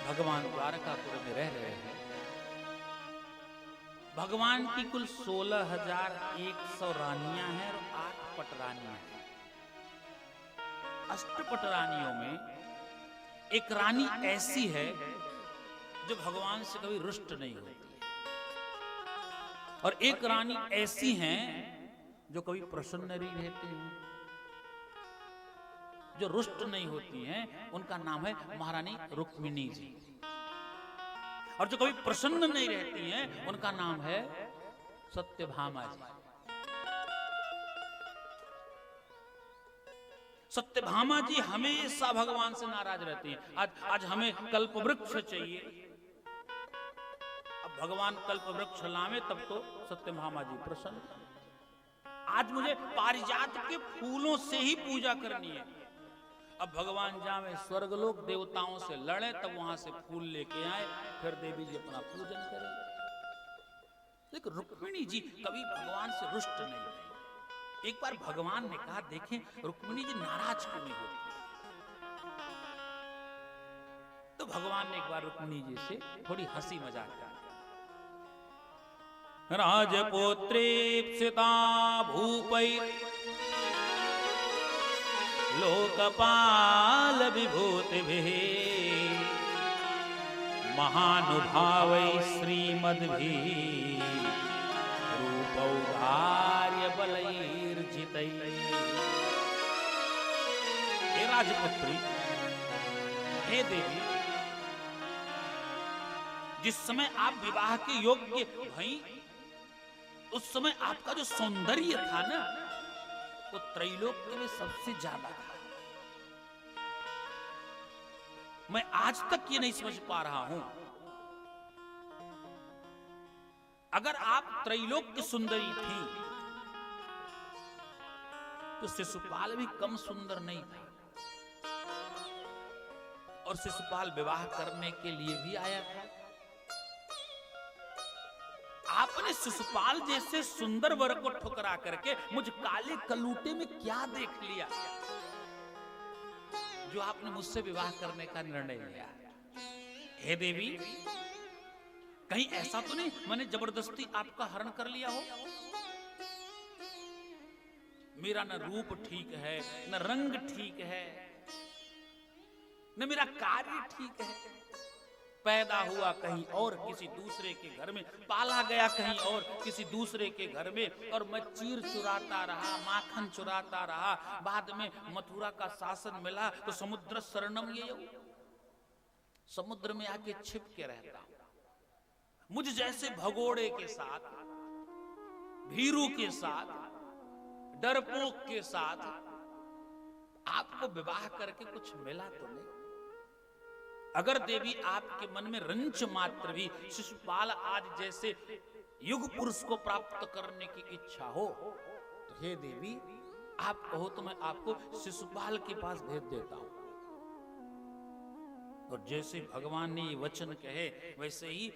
भगवान द्वारकापुर में रह रहे हैं। भगवान की कुल 16,100 रानियां हैं और 8 पटरानियां हैं। अष्टपटरानियों में एक रानी ऐसी है जो भगवान से कभी रुष्ट नहीं होती है, और एक रानी ऐसी हैं जो कभी प्रसन्न नहीं रहती हैं, जो रुष्ट नहीं होती हैं। उनका नाम है महारानी रुक्मिणी जी। और जो कभी प्रसन्न नहीं रहती हैं उनका नाम है सत्यभामा जी। सत्यभामा जी हमेशा भगवान से नाराज रहती हैं। आज हमें कल्पवृक्ष चाहिए, अब भगवान कल्पवृक्ष लावे तब तो सत्यभामा जी प्रसन्न। आज मुझे पारिजात के फूलों से ही पूजा करनी है। अब भगवान जावे स्वर्गलोक, देवताओं से लड़े, तब वहां से फूल लेके आए, फिर देवी जी अपना पूजन करें। लेकिन रुक्मिणी जी कभी भगवान से रुष्ट नहीं रही। एक बार भगवान ने कहा, देखें रुक्मिणी जी नाराज क्यों नहीं होती। तो भगवान ने एक बार रुक्मिणी जी से थोड़ी हंसी मजाक किया। राजपुत्रीप्सिता भूपै लोकपाल विभूतिभिः महानुभावै श्रीमद्भिः रूपौदार्य बलैर्जितै। हे राजपुत्री, हे देवी, जिस समय आप विवाह के योग्य भई, उस समय आपका जो सौंदर्य था ना, वो त्रैलोक्य में सबसे ज्यादा था। मैं आज तक ये नहीं समझ पा रहा हूं, अगर आप त्रैलोक्य सुंदरी थी तो शिशुपाल भी कम सुंदर नहीं था, और शिशुपाल विवाह करने के लिए भी आया था। आपने शिशुपाल जैसे सुंदर वर को ठुकरा करके मुझ काले कलूटे में क्या देख लिया जो आपने मुझसे विवाह करने का निर्णय लिया। हे देवी, कहीं ऐसा तो नहीं मैंने जबरदस्ती आपका हरण कर लिया हो। मेरा न रूप ठीक है, न रंग ठीक है, न मेरा कार्य ठीक है। पैदा हुआ कहीं और किसी दूसरे के घर में, पाला गया कहीं और किसी दूसरे के घर में, और मैं चीर चुराता रहा, माखन चुराता रहा। बाद में मथुरा का शासन मिला तो समुद्र शरणम ये समुद्र में आके छिप के रहता। मुझ जैसे भगोड़े के साथ, भीरू के साथ, डरपोक के साथ आपको विवाह करके कुछ मिला तो नहीं। अगर देवी आपके मन में रंच मात्र भी शिशुपाल आज जैसे युग पुरुष को प्राप्त करने की इच्छा हो, तो हे देवी, आप कहो तो मैं आपको शिशुपाल के पास भेज देता हूं। और जैसे भगवान ने ये वचन कहे, वैसे ही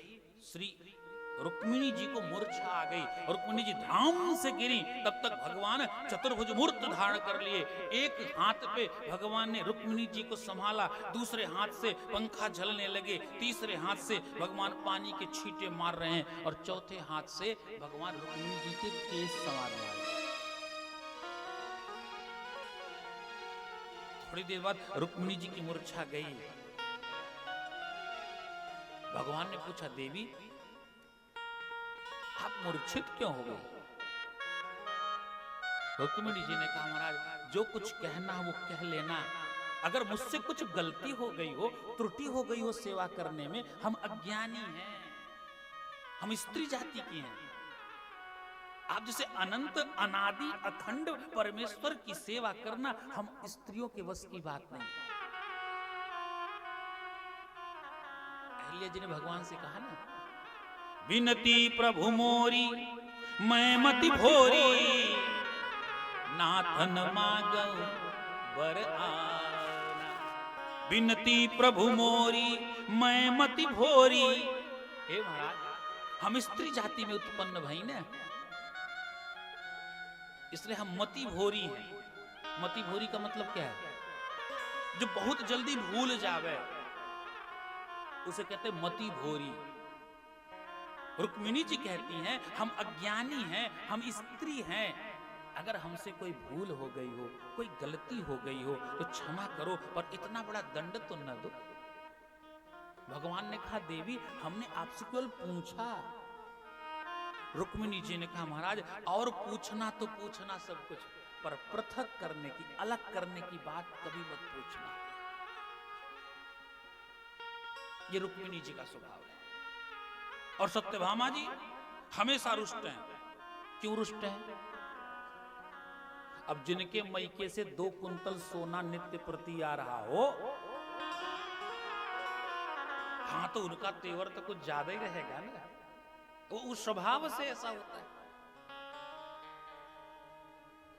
श्री रुक्मिणी जी को मूर्छा आ गई, और रुक्मिणी जी धाम से गिरी। तब तक भगवान चतुर्भुज मूर्त धारण कर लिए। एक हाथ पे भगवान ने रुक्मिणी जी को संभाला, दूसरे हाथ से पंखा झलने लगे, तीसरे हाथ से भगवान पानी के छींटे मार रहे हैं, और चौथे हाथ से भगवान रुक्मिणी जी के केस संवार रहे हैं। थोड़ी देर बाद रुक्मिणी जी की मूर्छा गई। भगवान ने पूछा, देवी आप मूर्छित क्यों हो गए? रुक्मिणी जी ने कहा, महाराज जो कुछ कहना वो कह लेना। अगर मुझसे कुछ गलती हो गई हो, त्रुटि हो गई हो सेवा करने में, हम अज्ञानी हैं, हम स्त्री जाति की हैं। आप जैसे अनंत अनादि अखंड परमेश्वर की सेवा करना हम स्त्रियों के वश की बात नहीं। अहल्या जी ने भगवान से कहा ना, विनती प्रभु मोरी मैं मति भोरी, नाथन मांगऊ वर आना। विनती प्रभु मोरी मैं मति भोरी। हे महाराज, हम स्त्री जाति में उत्पन्न भई न, इसलिए हम मति भोरी हैं। मति भोरी का मतलब क्या है? जो बहुत जल्दी भूल जावे उसे कहते हैं मति भोरी। रुक्मिणी जी कहती हैं हम अज्ञानी हैं, हम स्त्री हैं, अगर हमसे कोई भूल हो गई हो, कोई गलती हो गई हो तो क्षमा करो, पर इतना बड़ा दंड तो न दो। भगवान ने कहा देवी हमने आपसे केवल पूछा। रुक्मिणी जी ने कहा महाराज और पूछना तो पूछना सब कुछ, पर पृथक करने की, अलग करने की बात कभी मत पूछना। ये रुक्मिणी जी का स्वभाव है। और सत्यभामा जी हमेशा रुष्ट हैं। क्यों रुष्ट हैं? अब जिनके मैके से 2 कुंतल सोना नित्य प्रति आ रहा हो, हाँ तो उनका तेवर तो कुछ ज्यादा ही रहेगा ना, वो उस स्वभाव से ऐसा होता है।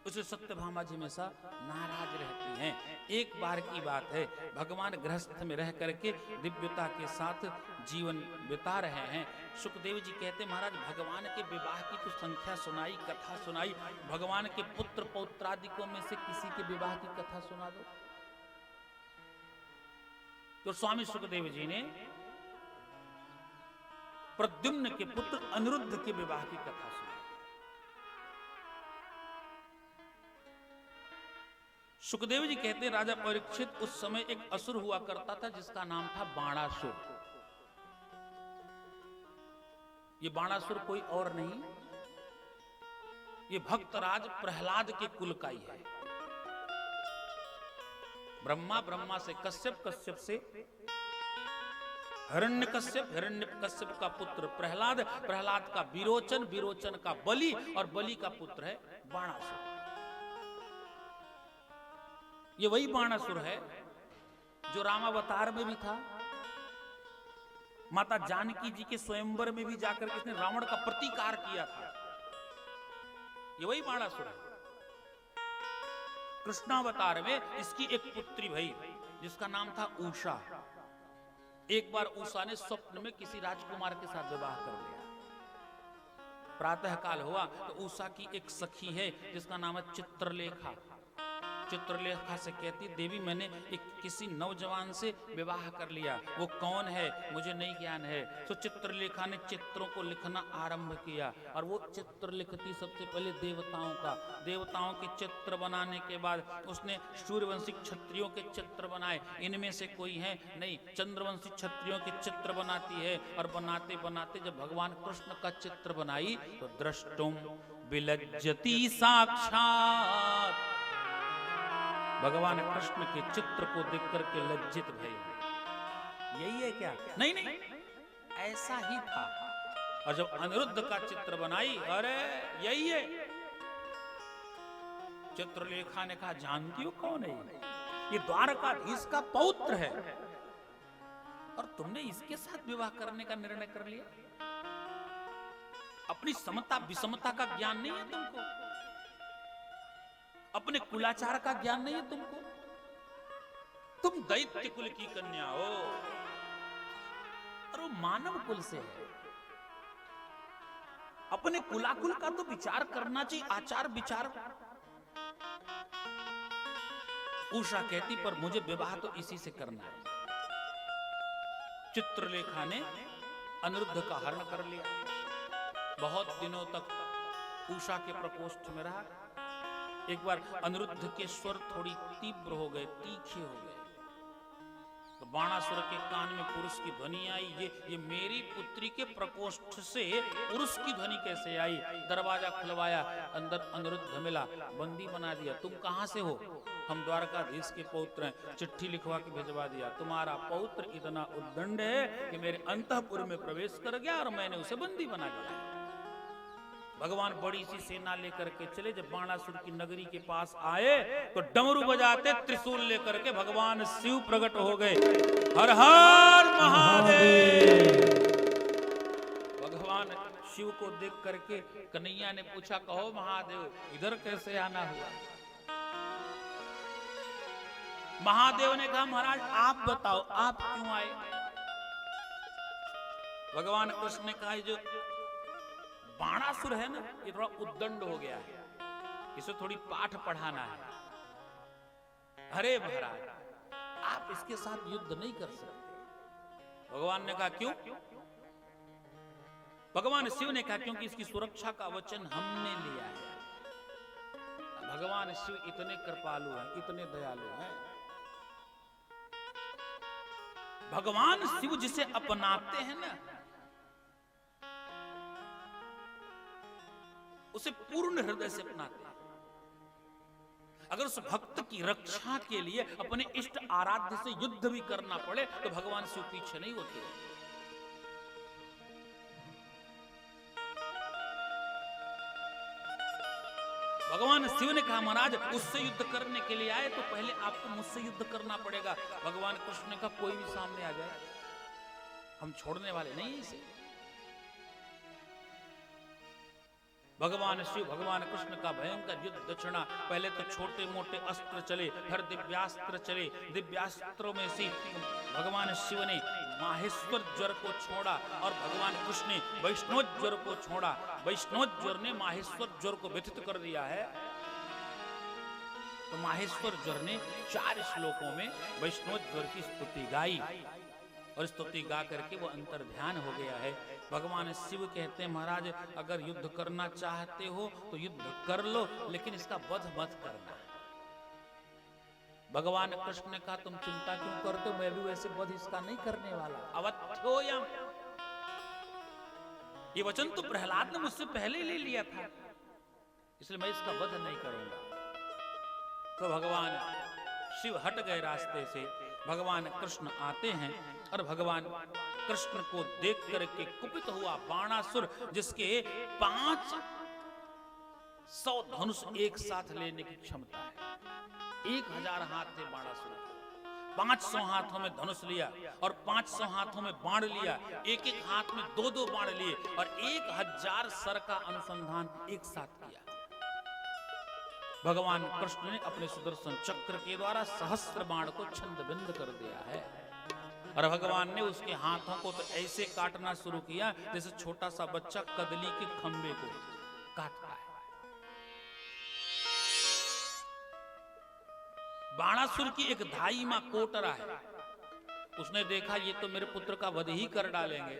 उसे सत्यभामा जी हमेशा नाराज रहती हैं। एक बार की बात है, भगवान गृहस्थ में रह करके दिव्यता के साथ जीवन बिता रहे हैं। सुखदेव जी कहते महाराज भगवान के विवाह की तो संख्या सुनाई, कथा सुनाई, भगवान के पुत्र पौत्रादिकों में से किसी के विवाह की कथा सुना दो। तो स्वामी सुखदेव जी ने प्रद्युम्न के पुत्र अनिरुद्ध के विवाह की कथा सुनाई। सुखदेव जी कहते राजा परीक्षित उस समय एक असुर हुआ करता था जिसका नाम था बाणासुर। ये बाणासुर कोई और नहीं, ये भक्तराज प्रहलाद के कुल का ही है। ब्रह्मा से कश्यप, कश्यप से हिरण्यकश्यप, हिरण्यकश्यप का पुत्र प्रहलाद, प्रहलाद का विरोचन, विरोचन का बलि और बलि का पुत्र है बाणासुर। ये वही बाणासुर है जो रामावतार में भी था, माता जानकी जी के स्वयंवर में भी जाकर के इसने रावण का प्रतिकार किया था। ये वही बाणासुर है। कृष्णावतार में इसकी एक पुत्री भई जिसका नाम था उषा। एक बार उषा ने स्वप्न में किसी राजकुमार के साथ विवाह कर लिया। प्रातः काल हुआ तो उषा की एक सखी है जिसका नाम है चित्रलेखा। चित्रलेखा से कहती देवी मैंने एक किसी नौजवान से विवाह कर लिया, वो कौन है मुझे नहीं ज्ञान है। तो चित्रलेखा ने चित्रों को लिखना आरंभ किया और वो चित्र लिखती सबसे पहले देवताओं का। देवताओं के चित्र बनाने के बाद उसने सूर्यवंशी क्षत्रियों के चित्र बनाए। इनमें से कोई है नहीं, चंद्रवंशी क्षत्रियों के चित्र बनाती है। और बनाते बनाते जब भगवान कृष्ण का चित्र बनाई तो द्रष्टुम विलज्जति साक्षात, भगवान कृष्ण के चित्र को देख करके लज्जित भई। यही है क्या? नहीं नहीं, ऐसा ही था। और जब अनिरुद्ध का चित्र बनाई, अरे यही है। चित्रलेखा ने कहा जानती हो कौन है ये? द्वारकाधीश का पौत्र है और तुमने इसके साथ विवाह करने का निर्णय कर लिया। अपनी समता विषमता का ज्ञान नहीं है तुमको, अपने कुलाचार का ज्ञान नहीं है तुमको। तुम दैत्य कुल की कन्या हो और वो मानव कुल से है। अपने कुलाकुल का तो विचार करना चाहिए, आचार विचार। उषा कहती पर मुझे विवाह तो इसी से करना है। चित्रलेखा ने अनिरुद्ध का हरण कर लिया। बहुत दिनों तक उषा के प्रकोष्ठ में रहा। एक बार अनिरुद्ध के स्वर थोड़ी तीव्र हो गए, तीखे हो गए, तो बाणासुर के कान में पुरुष की ध्वनि आई। ये मेरी पुत्री के प्रकोष्ठ से पुरुष की ध्वनि कैसे आई? दरवाजा खुलवाया, अंदर अनिरुद्ध मिला, बंदी बना दिया। तुम कहां से हो? हम द्वारकाधीश के पौत्र हैं। चिट्ठी लिखवा के भिजवा दिया, तुम्हारा पौत्र इतना उद्दंड है कि मेरे अंतःपुर में प्रवेश कर गया और मैंने उसे बंदी बना दिया। भगवान बड़ी सी सेना लेकर के चले। जब बाणासुर की नगरी के पास आए तो डमरू बजाते त्रिशूल लेकर के भगवान शिव प्रकट हो गए। हर हर महादेव। भगवान शिव को देख करके कन्हैया ने पूछा कहो महादेव इधर कैसे आना हुआ? महादेव ने कहा महाराज आप बताओ आप क्यों आए? भगवान कृष्ण ने कहा जो बाणासुर है ना ये थोड़ा उद्दंड हो गया है, इसे थोड़ी पाठ पढ़ाना है। अरे महाराज, आप इसके साथ युद्ध नहीं कर सकते। भगवान ने कहा क्यों? भगवान शिव ने कहा क्योंकि इसकी सुरक्षा का वचन हमने लिया है। भगवान शिव इतने कृपालु हैं, इतने दयालु हैं। भगवान शिव जिसे अपनाते हैं ना, उसे पूर्ण हृदय से अपनाते हैं। अगर उस भक्त की रक्षा के लिए अपने इष्ट आराध्य से युद्ध भी करना पड़े तो भगवान शिव पीछे नहीं होते। भगवान शिव ने कहा महाराज उससे युद्ध करने के लिए आए तो पहले आपको मुझसे युद्ध करना पड़ेगा। भगवान कृष्ण ने कहा कोई भी सामने आ जाए, हम छोड़ने वाले नहीं इसे। भगवान शिव भगवान कृष्ण का भयंकर युद्ध दक्षिणा। पहले तो छोटे मोटे अस्त्र चले, फिर दिव्यास्त्र चले। दिव्यास्त्रों में से भगवान शिव ने माहेश्वर ज्वर को छोड़ा और भगवान कृष्ण ने वैष्णव ज्वर को छोड़ा। वैष्णव ज्वर ने माहेश्वर ज्वर को व्यथित कर दिया है। तो माहेश्वर ज्वर ने 4 श्लोकों में वैष्णव ज्वर की स्तुति गाई और स्तुति गा करके वो अंतर ध्यान हो गया है। भगवान शिव कहते हैं महाराज अगर युद्ध करना चाहते हो तो युद्ध कर लो, लेकिन इसका वध मत करना। भगवान कृष्ण ने कहा तुम चिंता क्यों करते हो, मैं भी वैसे वध इसका नहीं करने वाला। अवध्योयम, ये वचन तो प्रहलाद ने मुझसे पहले ले लिया था, इसलिए मैं इसका वध नहीं करूंगा। तो भगवान शिव हट गए रास्ते से। भगवान कृष्ण आते हैं और भगवान कृष्ण को देख करके कुपित हुआ बाणासुर, जिसके 500 धनुष एक साथ लेने की क्षमता है। 1000 हाथ थे बाणासुर के। 500 हाथों में धनुष लिया और 500 हाथों में बाण लिया। एक एक हाथ में 2-2 बाण लिए और 1000 सर का अनुसंधान एक साथ किया। भगवान कृष्ण ने अपने सुदर्शन चक्र के द्वारा सहस्त्र बाण को छंद-बिंद कर दिया है और भगवान ने उसके हाथों को तो ऐसे काटना शुरू किया जैसे छोटा सा बच्चा कदली के खंबे को काटता है। बाणासुर की एक धाई मां कोटरा है। उसने देखा ये तो मेरे पुत्र का वध ही कर डालेंगे,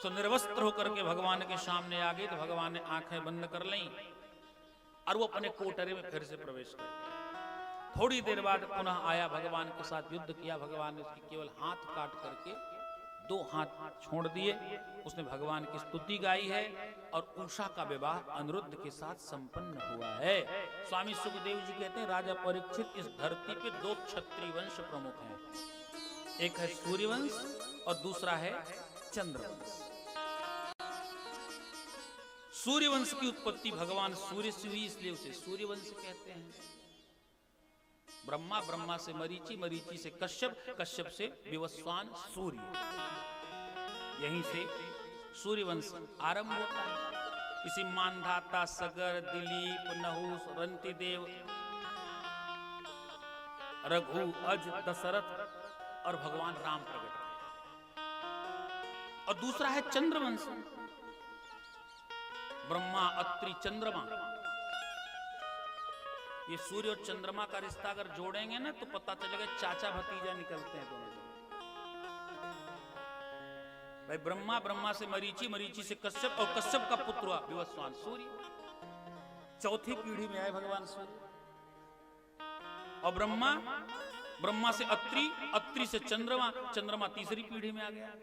सो निर्वस्त्र होकर के भगवान के सामने आ गए। तो भगवान ने आंखें बंद कर लीं और वो अपने कोटरे में फिर से प्रवेश कर गया। थोड़ी देर बाद पुनः आया, भगवान के साथ युद्ध किया। भगवान ने उसकी केवल हाथ काट करके 2 हाथ छोड़ दिए। उसने भगवान की स्तुति गाई है और उषा का विवाह अनिरुद्ध के साथ संपन्न हुआ है। स्वामी सुखदेव जी कहते हैं राजा परीक्षित इस धरती पे 2 क्षत्रिय वंश प्रमुख हैं, एक है सूर्यवंश और दूसरा है चंद्रवंश। सूर्यवंश की उत्पत्ति भगवान सूर्य से हुई, इसलिए उसे सूर्यवंश कहते हैं। ब्रह्मा, ब्रह्मा से मरीचि, मरीचि से कश्यप, कश्यप से विवस्वान सूर्य, यहीं से सूर्यवंश आरंभ होता है। इसी मानधाता, सगर, दिलीप, नहुस, रंतिदेव, रघु, अज, दशरथ और भगवान राम प्रकट हुए। और दूसरा है चंद्रवंश, ब्रह्मा, अत्रि, चंद्रमा। ये सूर्य और चंद्रमा का रिश्ता अगर जोड़ेंगे ना तो पता चलेगा चाचा भतीजा निकलते हैं दोनों। भाई ब्रह्मा, ब्रह्मा से मरीचि, मरीचि से कश्यप और कश्यप का पुत्र हुआ विवस्वान सूर्य। चौथी पीढ़ी में आए भगवान सूर्य। और ब्रह्मा, ब्रह्मा से अत्रि, अत्रि से चंद्रमा, चंद्रमा तीसरी पीढ़ी में आ गया।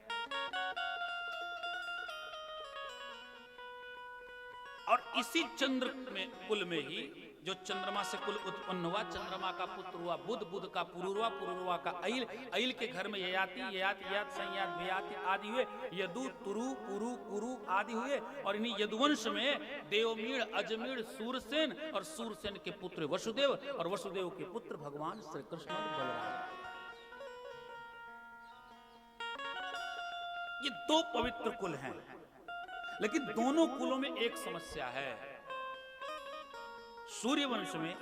और इसी चंद्र में कुल में ही जो चंद्रमा से कुल उत्पन्न हुआ, चंद्रमा का पुत्र हुआ बुध, बुध का पुरुरवा, पुरुरवा का अइल, अइल के घर में ययाति, ययाति, ययात, संयात, व्ययाति आदि हुए। यदु, तुरु, पुरु, कुरु आदि हुए। और इन्हीं यदुवंश में देवमीड़, अजमीड़, सूरसेन और सूरसेन के पुत्र वसुदेव और वसुदेव के पुत्र भगवान श्री कृष्ण और बलराम। ये 2 पवित्र कुल हैं, लेकिन दोनों कुलों में एक समस्या है। सूर्यवंश में